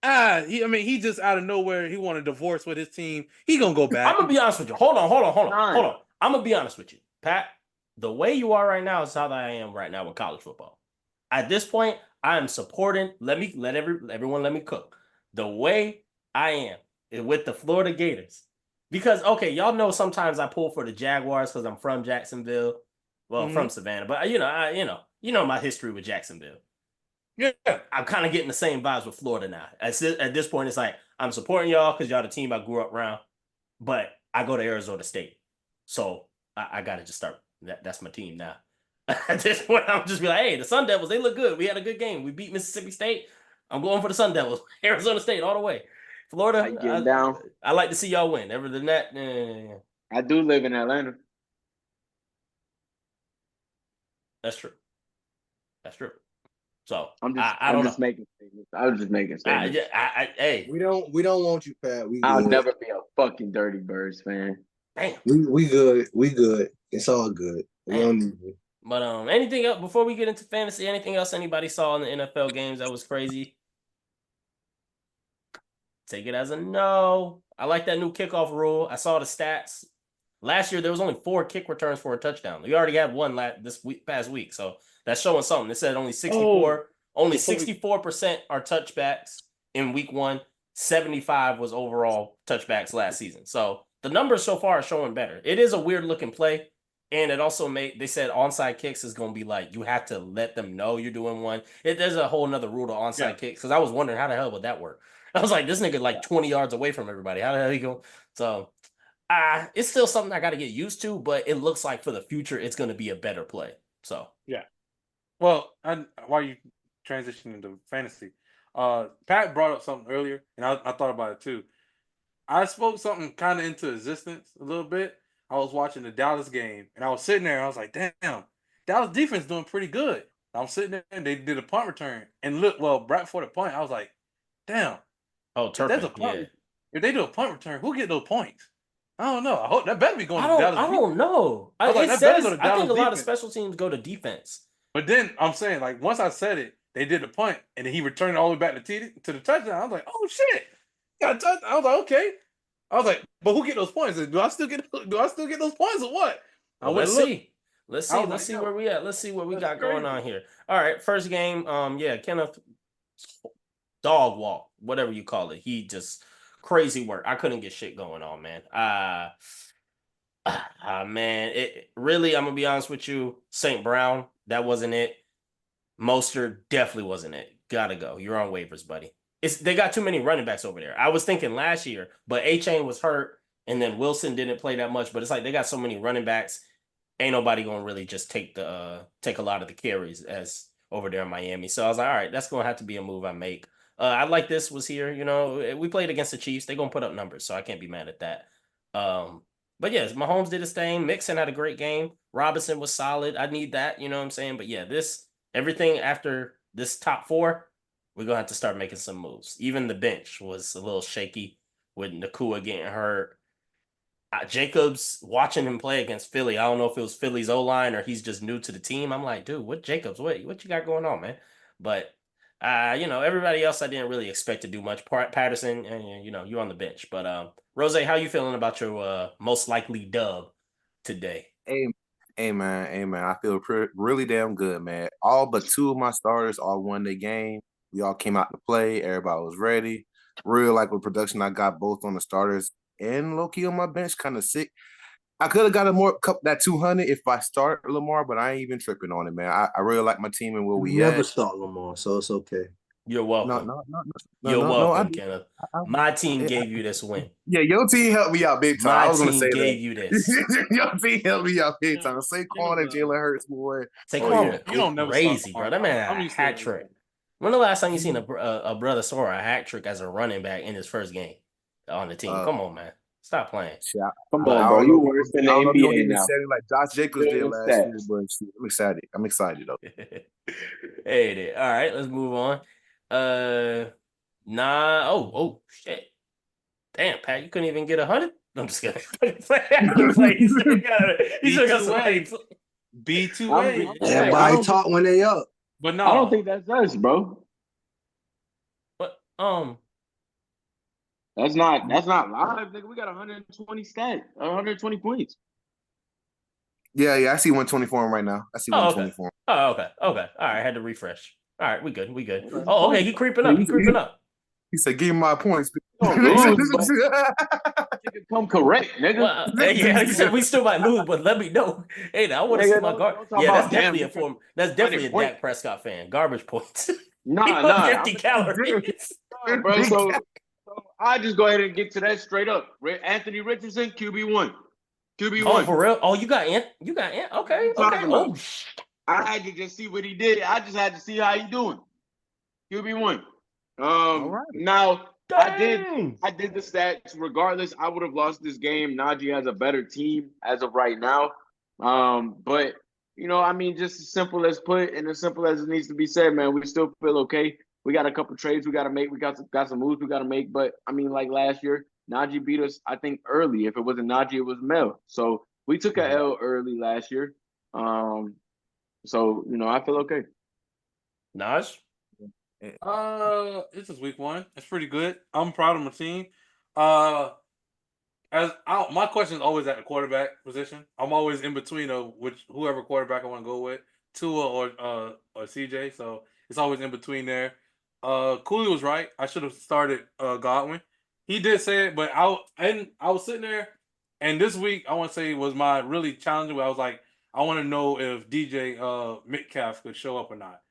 Speaker 2: he just out of nowhere. He want a divorce with his team. He gonna go back.
Speaker 3: I'm gonna be honest with you. Hold on. I'm gonna be honest with you, Pat. The way you are right now is how I am right now with college football. At this point, I am supporting. Everyone let me cook. The way I am is with the Florida Gators. Because, okay, y'all know sometimes I pull for the Jaguars because I'm from Jacksonville. Well, from Savannah. But, you know my history with Jacksonville.
Speaker 2: Yeah.
Speaker 3: I'm kind of getting the same vibes with Florida now. At this point, it's like, I'm supporting y'all because y'all the team I grew up around. But I go to Arizona State. So I got to just start. That's my team now. At this point, I'm just be like, hey, the Sun Devils, they look good. We had a good game. We beat Mississippi State. I'm going for the Sun Devils. Arizona State all the way. Florida, I like to see y'all win. Other than that,
Speaker 1: I do live in Atlanta.
Speaker 3: That's true. So
Speaker 1: I was just making statements.
Speaker 3: Hey,
Speaker 4: we don't want you, Pat.
Speaker 1: I'll never be a fucking Dirty Birds fan.
Speaker 3: Damn.
Speaker 4: We good. It's all good. We don't need you.
Speaker 3: But anything else before we get into fantasy? Anything else anybody saw in the NFL games that was crazy? Take it as a no. I like that new kickoff rule. I saw the stats. Last year, there was only 4 kick returns for a touchdown. We already had one past week, so that's showing something. It said only 64% are touchbacks in week 1. 75 was overall touchbacks last season. So the numbers so far are showing better. It is a weird looking play. And it also they said onside kicks is going to be like, you have to let them know you're doing one. There's a whole nother rule to onside kicks. Because I was wondering how the hell would that work? I was like, this nigga like 20 yards away from everybody. How the hell he go? So it's still something I got to get used to, but it looks like for the future, it's going to be a better play. So
Speaker 2: yeah. Well, while you transitioning into fantasy, Pat brought up something earlier, and I thought about it too. I spoke something kind of into existence a little bit. I was watching the Dallas game, and I was sitting there, and I was like, damn, Dallas defense doing pretty good. I'm sitting there, and they did a punt return. And look, right before the punt, I was like, damn.
Speaker 3: Oh, Turpin,
Speaker 2: if they do a punt return, who get those points? I don't know. I hope that better be going to Dallas.
Speaker 3: I don't know. I think a lot of special teams go to defense.
Speaker 2: But then I'm saying, like, once I said it, they did the punt, and then he returned all the way back to the touchdown. I was like, oh, shit. Got a touchdown. I was like, okay. I was like, but who get those points? Do I still get those points or what?
Speaker 3: Well, let's see. Let's see where we at. Let's see what we got going on here. All right, first game. Kenneth dog walk, whatever you call it. He just crazy work. I couldn't get shit going on, man. Man, it really. I'm gonna be honest with you. St. Brown, that wasn't it. Mostert definitely wasn't it. Gotta go. You're on waivers, buddy. They got too many running backs over there. I was thinking last year, but A-Chain was hurt, and then Wilson didn't play that much. But it's like they got so many running backs. Ain't nobody gonna really just take a lot of the carries as over there in Miami. So I was like, all right, that's gonna have to be a move I make. I like this was here. You know, we played against the Chiefs. They're gonna put up numbers, so I can't be mad at that. But yes, Mahomes did his thing. Mixon had a great game. Robinson was solid. I need that. You know what I'm saying? But yeah, everything after this top 4. We're going to have to start making some moves. Even the bench was a little shaky with Nakua getting hurt. Jacobs, watching him play against Philly, I don't know if it was Philly's O-line or he's just new to the team. I'm like, dude, what Jacobs? What you got going on, man? But, everybody else I didn't really expect to do much. Patterson, you're on the bench. But, Rose, how you feeling about your most likely dub today?
Speaker 5: Hey, man. I feel really damn good, man. All but 2 of my starters all won the game. We all came out to play. Everybody was ready. Real like with production, I got both on the starters and low-key on my bench, kind of sick. I could have got that 200 if I start Lamar, but I ain't even tripping on it, man. I really like my team and where we
Speaker 4: never start Lamar, so it's okay.
Speaker 3: You're welcome.
Speaker 5: No,
Speaker 3: You're welcome, Kenneth. My team gave you this win.
Speaker 5: Yeah, your team helped me out big time.
Speaker 3: My
Speaker 5: I was
Speaker 3: team
Speaker 5: gonna say
Speaker 3: gave you this.
Speaker 5: Your team helped me out big time. Saquon and Jalen Hurts, boy.
Speaker 3: Saquon, you don't never crazy, bro. That man had a hat trick. When the last time you seen a brother score a hat trick as a running back in his first game on the team? Come on, man. Stop playing.
Speaker 1: Come on, bro. You worse than the NBA now.
Speaker 5: Like Josh Jacobs did last year, but I'm excited. I'm excited though.
Speaker 3: Hey, all right, let's move on. Oh shit. Damn, Pat, you couldn't even get 100? I'm just kidding. He still got some
Speaker 2: B2A.
Speaker 4: Everybody talk when they up.
Speaker 2: But no,
Speaker 1: I don't think that's us, bro.
Speaker 3: But
Speaker 1: that's not live, nigga. We got 120 stats, 120 points.
Speaker 5: Yeah, I see 124 right now. I see 124.
Speaker 3: Okay. Oh, okay. All right, I had to refresh. All right, we good. Oh, okay, he creeping up.
Speaker 5: He said, "Give me my points."
Speaker 1: Come correct, nigga.
Speaker 3: Well, he said we still might lose, but let me know. Hey, I want to see my guard. Yeah, that's definitely That's definitely a Dak Prescott fan. Garbage points.
Speaker 1: Nah.
Speaker 3: 50 calories,
Speaker 1: bro. So I just go ahead and get to that straight up. Anthony Richardson, QB1.
Speaker 3: Oh, for real? Oh, you got Ant? Okay. Oh,
Speaker 1: I had to just see what he did. I just had to see how he doing. QB1.
Speaker 5: Right.
Speaker 1: Now
Speaker 3: dang.
Speaker 1: I did the stats. Regardless, I would have lost this game. Najee has a better team as of right now. But just as simple as put and as simple as it needs to be said, man, we still feel okay. We got a couple trades we got to make. We got some moves we got to make. But like last year, Najee beat us, I think, early. If it wasn't Najee, it was Mel. So we took a L early last year. So I feel okay.
Speaker 3: Naj?
Speaker 2: This is week 1. It's pretty good. I'm proud of my team. My question is always at the quarterback position. I'm always in between of whoever quarterback I want to go with, Tua or CJ. So it's always in between there. Kooley was right. I should have started Godwin. He did say it, but I was sitting there, and this week I want to say was my really challenging. Where I was like, I want to know if DJ Metcalf could show up or not.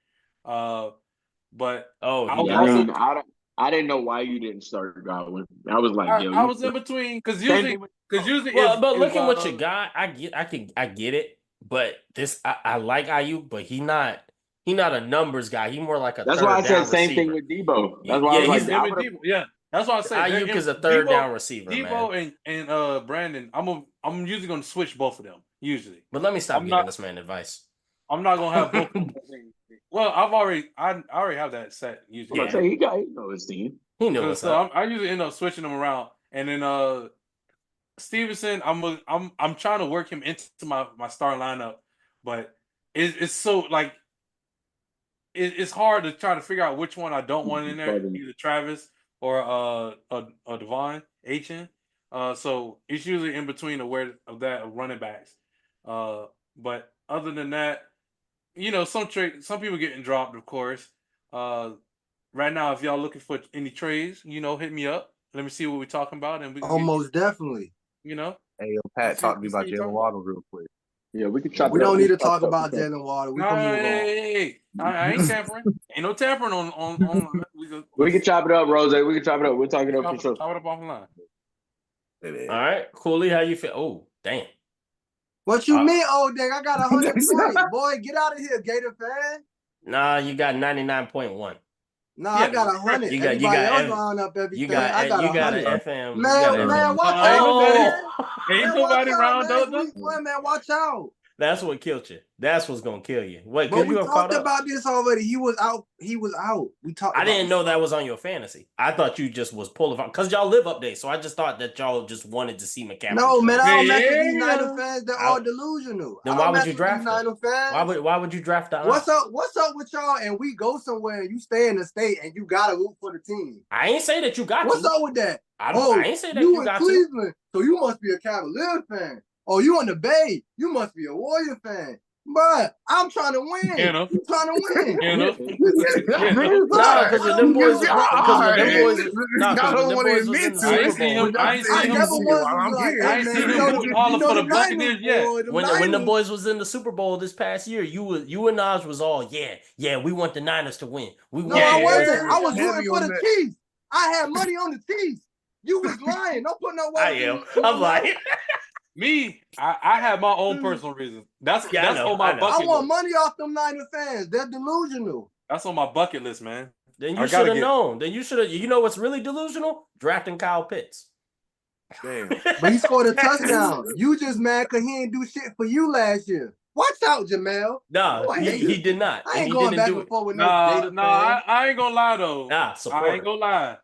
Speaker 2: But
Speaker 1: I didn't know why you didn't start Godwin. I was like,
Speaker 2: I was in between because usually,
Speaker 3: but looking what you got, I get it. But I like Ayuk, but he not a numbers guy. He more like a.
Speaker 1: That's
Speaker 3: why
Speaker 1: I said same
Speaker 3: receiver.
Speaker 1: thing with Debo. That's why I was like,
Speaker 2: Debo. Yeah, that's why I said
Speaker 3: Ayuk is a third down receiver.
Speaker 2: Debo and Brandon. I'm usually going to switch both of them usually.
Speaker 3: But let me stop giving this man advice.
Speaker 2: I'm not going to have both. Well, I already have that set usually.
Speaker 1: Yeah. He knows his team.
Speaker 3: He knows. So
Speaker 2: I usually end up switching them around, and then Stevenson, I'm trying to work him into my starting lineup, but it's so like it's hard to try to figure out which one I don't want in there, either Travis or Devon Achane. So it's usually in between of that running backs. But other than that, some people getting dropped, of course. Right now, if y'all looking for any trades, hit me up. Let me see what we're talking about, and we
Speaker 4: can definitely.
Speaker 5: Hey, yo, Pat, talk to me about Jalen Waddle real quick.
Speaker 1: Yeah, we can chop.
Speaker 4: We don't need to talk about Jalen Waddle. We can move on.
Speaker 2: Hey, I ain't tampering. Ain't no tampering on.
Speaker 1: We can chop it up, Rose. We can chop it up. We'll talk it up for sure.
Speaker 2: Chop it up offline.
Speaker 3: All right, Kooley, how you feel? Oh, damn.
Speaker 4: What you mean, old nigga? I got 100 points. Boy, get out of here, Gator fan.
Speaker 3: Nah, you got 99.1.
Speaker 4: No, I got 100.
Speaker 3: You
Speaker 4: got up everything.
Speaker 3: I got 100. FM.
Speaker 4: Man, watch out.
Speaker 2: Ain't nobody round up.
Speaker 4: Man, watch out.
Speaker 3: That's what killed you. That's what's gonna kill you. Wait,
Speaker 4: but we talked about this already. He was out. We talked.
Speaker 3: I didn't know that was on your fantasy. I thought you just was pulling because y'all live update. So I just thought that y'all just wanted to see McCaffrey.
Speaker 4: No, man, I don't mess with these Niner fans. They're all delusional.
Speaker 3: Then why would you draft them? Why would you draft that?
Speaker 4: What's up with y'all? And we go somewhere and you stay in the state and you gotta root for the team.
Speaker 3: I ain't say that you got.
Speaker 4: What's up with that?
Speaker 3: I ain't say that
Speaker 4: you got Cleveland, so you must be a Cavaliers fan. Oh, you in the Bay? You must be a Warrior fan. But I'm trying to win. I'm trying to win.
Speaker 3: Nah, because them boys. Nah, because them boys was in the Super Bowl.
Speaker 2: I ain't seen him all for the Buccaneers yet.
Speaker 3: When the boys was in the Super Bowl this past year, you and Naj was all we want the Niners to win.
Speaker 4: I wasn't. I was rooting for the Chiefs. I had money on the Chiefs. You was lying. Don't put no weight.
Speaker 3: I'm lying.
Speaker 2: Me, I have my own personal reasons. That's on my bucket list.
Speaker 4: I want money off them Niner fans. They're delusional.
Speaker 2: That's on my bucket list, man.
Speaker 3: Then you should have known. Then you should have. You know what's really delusional? Drafting Kyle Pitts.
Speaker 5: Damn.
Speaker 4: But he scored a touchdown. You just mad because he ain't do shit for you last year. Watch out, Jamel.
Speaker 3: No, he did not.
Speaker 4: I ain't going back and forth with
Speaker 2: I ain't gonna lie though. I ain't gonna lie.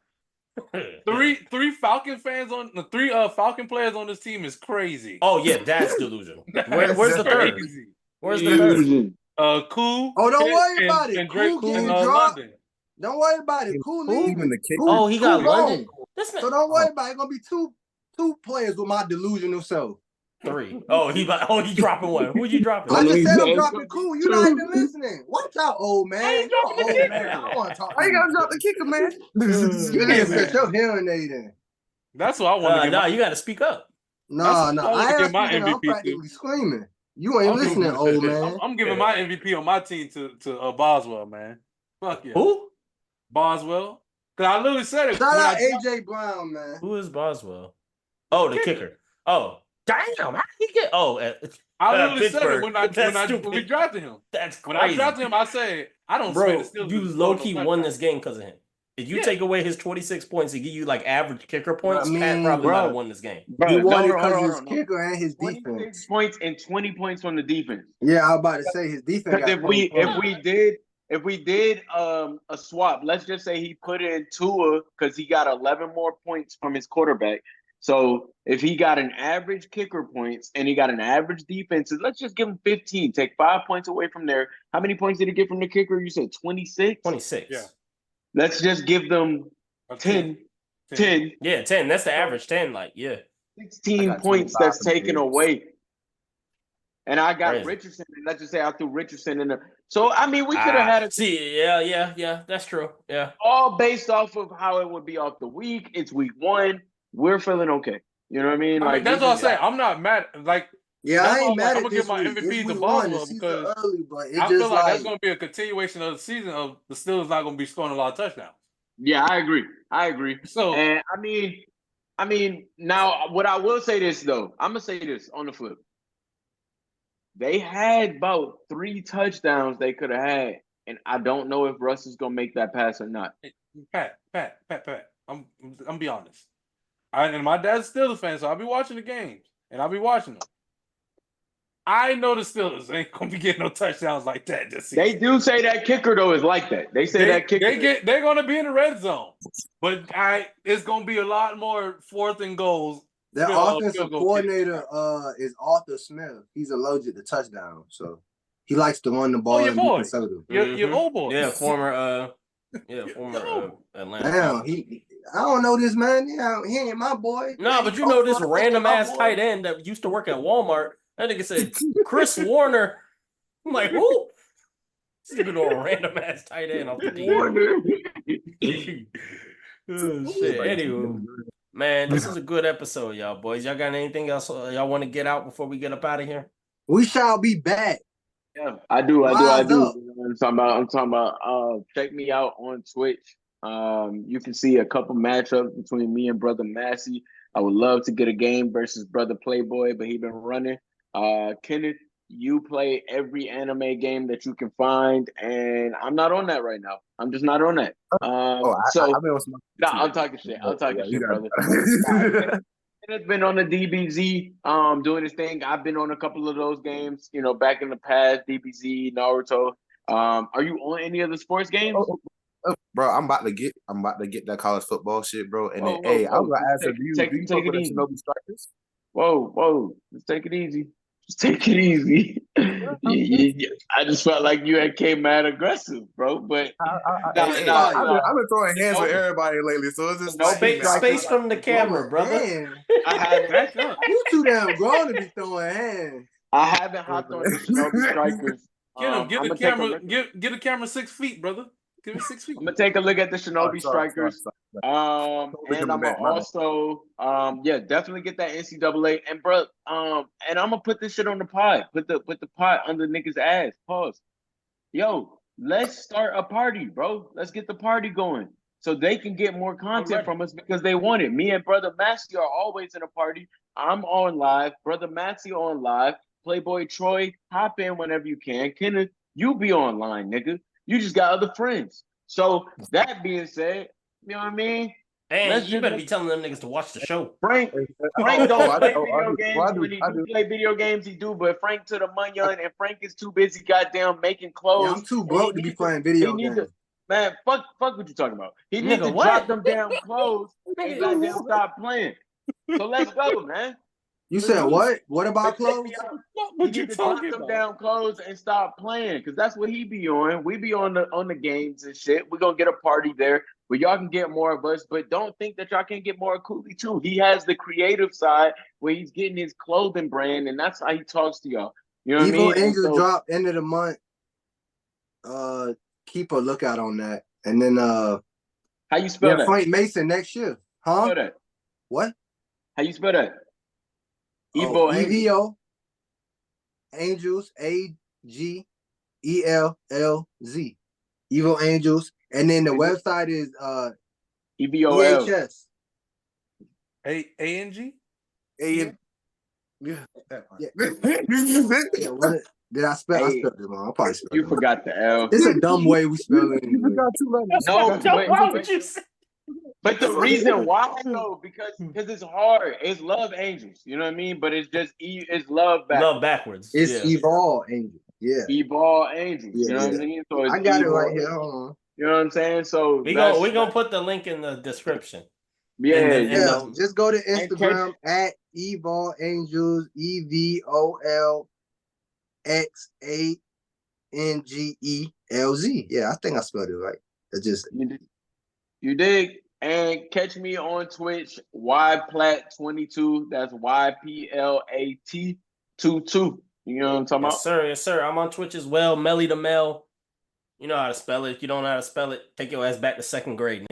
Speaker 2: Three Falcon fans on the three Falcon players on this team is crazy.
Speaker 3: Oh yeah, that's delusional. Where's the third? Where's the third?
Speaker 2: Cool.
Speaker 4: Oh, don't worry about it.
Speaker 2: And Drake
Speaker 4: Cool
Speaker 2: in London.
Speaker 4: Don't worry about it. Cool.
Speaker 3: Oh, he got London.
Speaker 4: So don't worry about it. It's gonna be two players with my delusional self.
Speaker 3: 3. Oh, he dropping one. Who you dropping?
Speaker 4: I just said I'm dropping Cool. You're not even listening. Watch out, old man.
Speaker 2: I ain't dropping the kicker.
Speaker 4: Man. I want to talk.
Speaker 5: Why you gotta drop the kicker, man?
Speaker 4: You need to set your hearing aid in.
Speaker 2: That's what I want to get.
Speaker 3: You got to speak up.
Speaker 4: No. I am I'm practically screaming. You ain't listening, old man.
Speaker 2: I'm giving my MVP on my team to Boswell, man. Fuck yeah.
Speaker 3: Who?
Speaker 2: Boswell. Because I literally said it.
Speaker 4: Shout out AJ Brown, man.
Speaker 3: Who is Boswell? Oh, the kicker. Oh. Damn, how did he get?
Speaker 2: I literally said it when we drafted him.
Speaker 3: That's crazy.
Speaker 2: When I drafted him, I said, I don't
Speaker 3: bro, you low-key won this game because of him. If you take away his 26 points and give you like average kicker points, Pat probably might have won this game.
Speaker 4: He won it because his kicker and his defense.
Speaker 1: Points and 20 points from the defense.
Speaker 4: Yeah, I was about to say his defense.
Speaker 1: If we did a swap, let's just say he put in Tua because he got 11 more points from his quarterback. So if he got an average kicker points and he got an average defense, let's just give him 15. Take 5 points away from there. How many points did he get from the kicker? You said 26?
Speaker 3: 26.
Speaker 2: Yeah.
Speaker 1: let's just give them 10.
Speaker 3: Yeah, 10. That's the average 10.
Speaker 1: 16 points that's taken away. And I got
Speaker 3: Crazy.
Speaker 1: Richardson, and let's just say I threw Richardson in there. So, I mean, we could have had
Speaker 3: yeah, that's true. Yeah.
Speaker 1: All based off of how it would be off the week. It's week 1. We're feeling okay. You know what I mean?
Speaker 2: That's what I'm saying. I'm not mad.
Speaker 4: I ain't mad
Speaker 2: I'm
Speaker 4: at
Speaker 2: gonna give my MVP to Baltimore because
Speaker 4: early, but
Speaker 2: I feel like that's gonna be a continuation of the season of the Steelers not gonna be scoring a lot of touchdowns.
Speaker 1: Yeah, I agree. So, and I mean, now what I will say this though, I'm gonna say this on the flip. They had about 3 touchdowns they could have had, and I don't know if Russ is gonna make that pass or not.
Speaker 2: Pat. I'm be honest. And my dad's still a fan, so I'll be watching the games and I'll be watching them. I know the Steelers ain't gonna be getting no touchdowns like that this season.
Speaker 1: They do say that kicker though is like that. They say that kicker.
Speaker 2: They're gonna be in the red zone, but it's gonna be a lot more 4th and goals.
Speaker 4: Their offensive coordinator is Arthur Smith. He's allergic to touchdowns, so he likes to run the ball.
Speaker 2: Your boy, your old boy.
Speaker 3: Yeah, former Atlanta.
Speaker 4: Damn, I don't know this man. Yeah, he ain't my boy.
Speaker 3: No, but you know this random ass tight end that used to work at Walmart. That nigga said Chris Warner. I'm like, who? Sleeping on a random ass tight end off the team. Shit. Anywho, man, this is a good episode, y'all boys. Y'all got anything else y'all want to get out before we get up out of here?
Speaker 4: We shall be back.
Speaker 1: Yeah, I do. You know I'm talking about. Check me out on Twitch. You can see a couple matchups between me and Brother Massey. I would love to get a game versus Brother Playboy, but he been running. Kenneth, you play every anime game that you can find, and I'm not on that right now. I'm just not on that. I'm talking shit. I'm talking shit, brother. Kenneth's been on the DBZ, doing his thing. I've been on a couple of those games, back in the past, DBZ, Naruto. Are you on any of the sports games?
Speaker 5: Bro, I'm about to get that college football shit, bro. And I was gonna ask you, do you fuck with the Shinobi Strikers?
Speaker 1: Whoa, just take it easy. I just felt like you came mad aggressive, bro. But
Speaker 5: I've been throwing hands with everybody lately, so it's just
Speaker 3: space from the camera, brother.
Speaker 1: I haven't back up.
Speaker 4: You too damn grown to be throwing hands.
Speaker 1: I haven't hopped on the Shinobi Strikers.
Speaker 2: Get a camera 6 feet, brother. Give me 6 feet.
Speaker 1: I'm gonna take a look at the Shinobi Strikers. And I'm gonna also, definitely get that NCAA. And bro, and I'm gonna put this shit on the pod. Put the pod under niggas' ass. Pause. Yo, let's start a party, bro. Let's get the party going so they can get more content from us because they want it. Me and Brother Massey are always in a party. I'm on live. Brother Massey on live. Playboy Troy, hop in whenever you can. Kenneth, you be online, nigga. You just got other friends. So that being said, you know what I mean?
Speaker 3: And you better be telling them niggas to watch the show.
Speaker 1: Frank don't play video games. When he do play video games, he do. But Frank to the money and Frank is too busy goddamn making clothes.
Speaker 4: Yeah, I'm too broke to be playing video games.
Speaker 1: Man, fuck what you talking about. He needs to drop them damn clothes and goddamn stop playing. So let's go, man.
Speaker 4: You said what? What about clothes?
Speaker 1: What you talking about? Drop them down clothes and stop playing, because that's what he be on. We be on the games and shit. We're gonna get a party there where y'all can get more of us, but don't think that y'all can't get more of Kooley too. He has the creative side where he's getting his clothing brand, and that's how he talks to y'all. You know what I mean?
Speaker 4: Angel drop end of the month. Keep a lookout on that, and then
Speaker 1: how you spell that?
Speaker 4: Frank Mason next year, huh?
Speaker 1: Spell that.
Speaker 4: What?
Speaker 1: How you spell that?
Speaker 4: EVO Angels AGELLZ Evo Angels, and then the website is
Speaker 1: EVOL
Speaker 4: EHS
Speaker 2: ANG.
Speaker 5: Yeah.
Speaker 4: Did I spell? I spelled it wrong. I probably spelled
Speaker 1: you forgot the L.
Speaker 4: It's a dumb way we spell it.
Speaker 1: No, why would you say? But the reason why though, because it's hard. It's Love Angels, you know what I mean? But it's just it's love backwards.
Speaker 3: Love backwards.
Speaker 4: It's Evolve Angels. Yeah.
Speaker 1: Evolve Angels. You know what I mean? So
Speaker 4: I got it right here. Hold on.
Speaker 1: You know what I'm saying? So
Speaker 3: we're gonna put the link in the description.
Speaker 1: Yeah.
Speaker 4: Just go to Instagram at Evolve Angels EVOLXANGELZ. Yeah, I think I spelled it right.
Speaker 1: You dig? And catch me on Twitch, YPlat22. That's YPLAT22. You know what I'm talking about?
Speaker 3: Yes, sir. Yes, sir. I'm on Twitch as well. Melly the Mel. You know how to spell it. If you don't know how to spell it, take your ass back to second grade.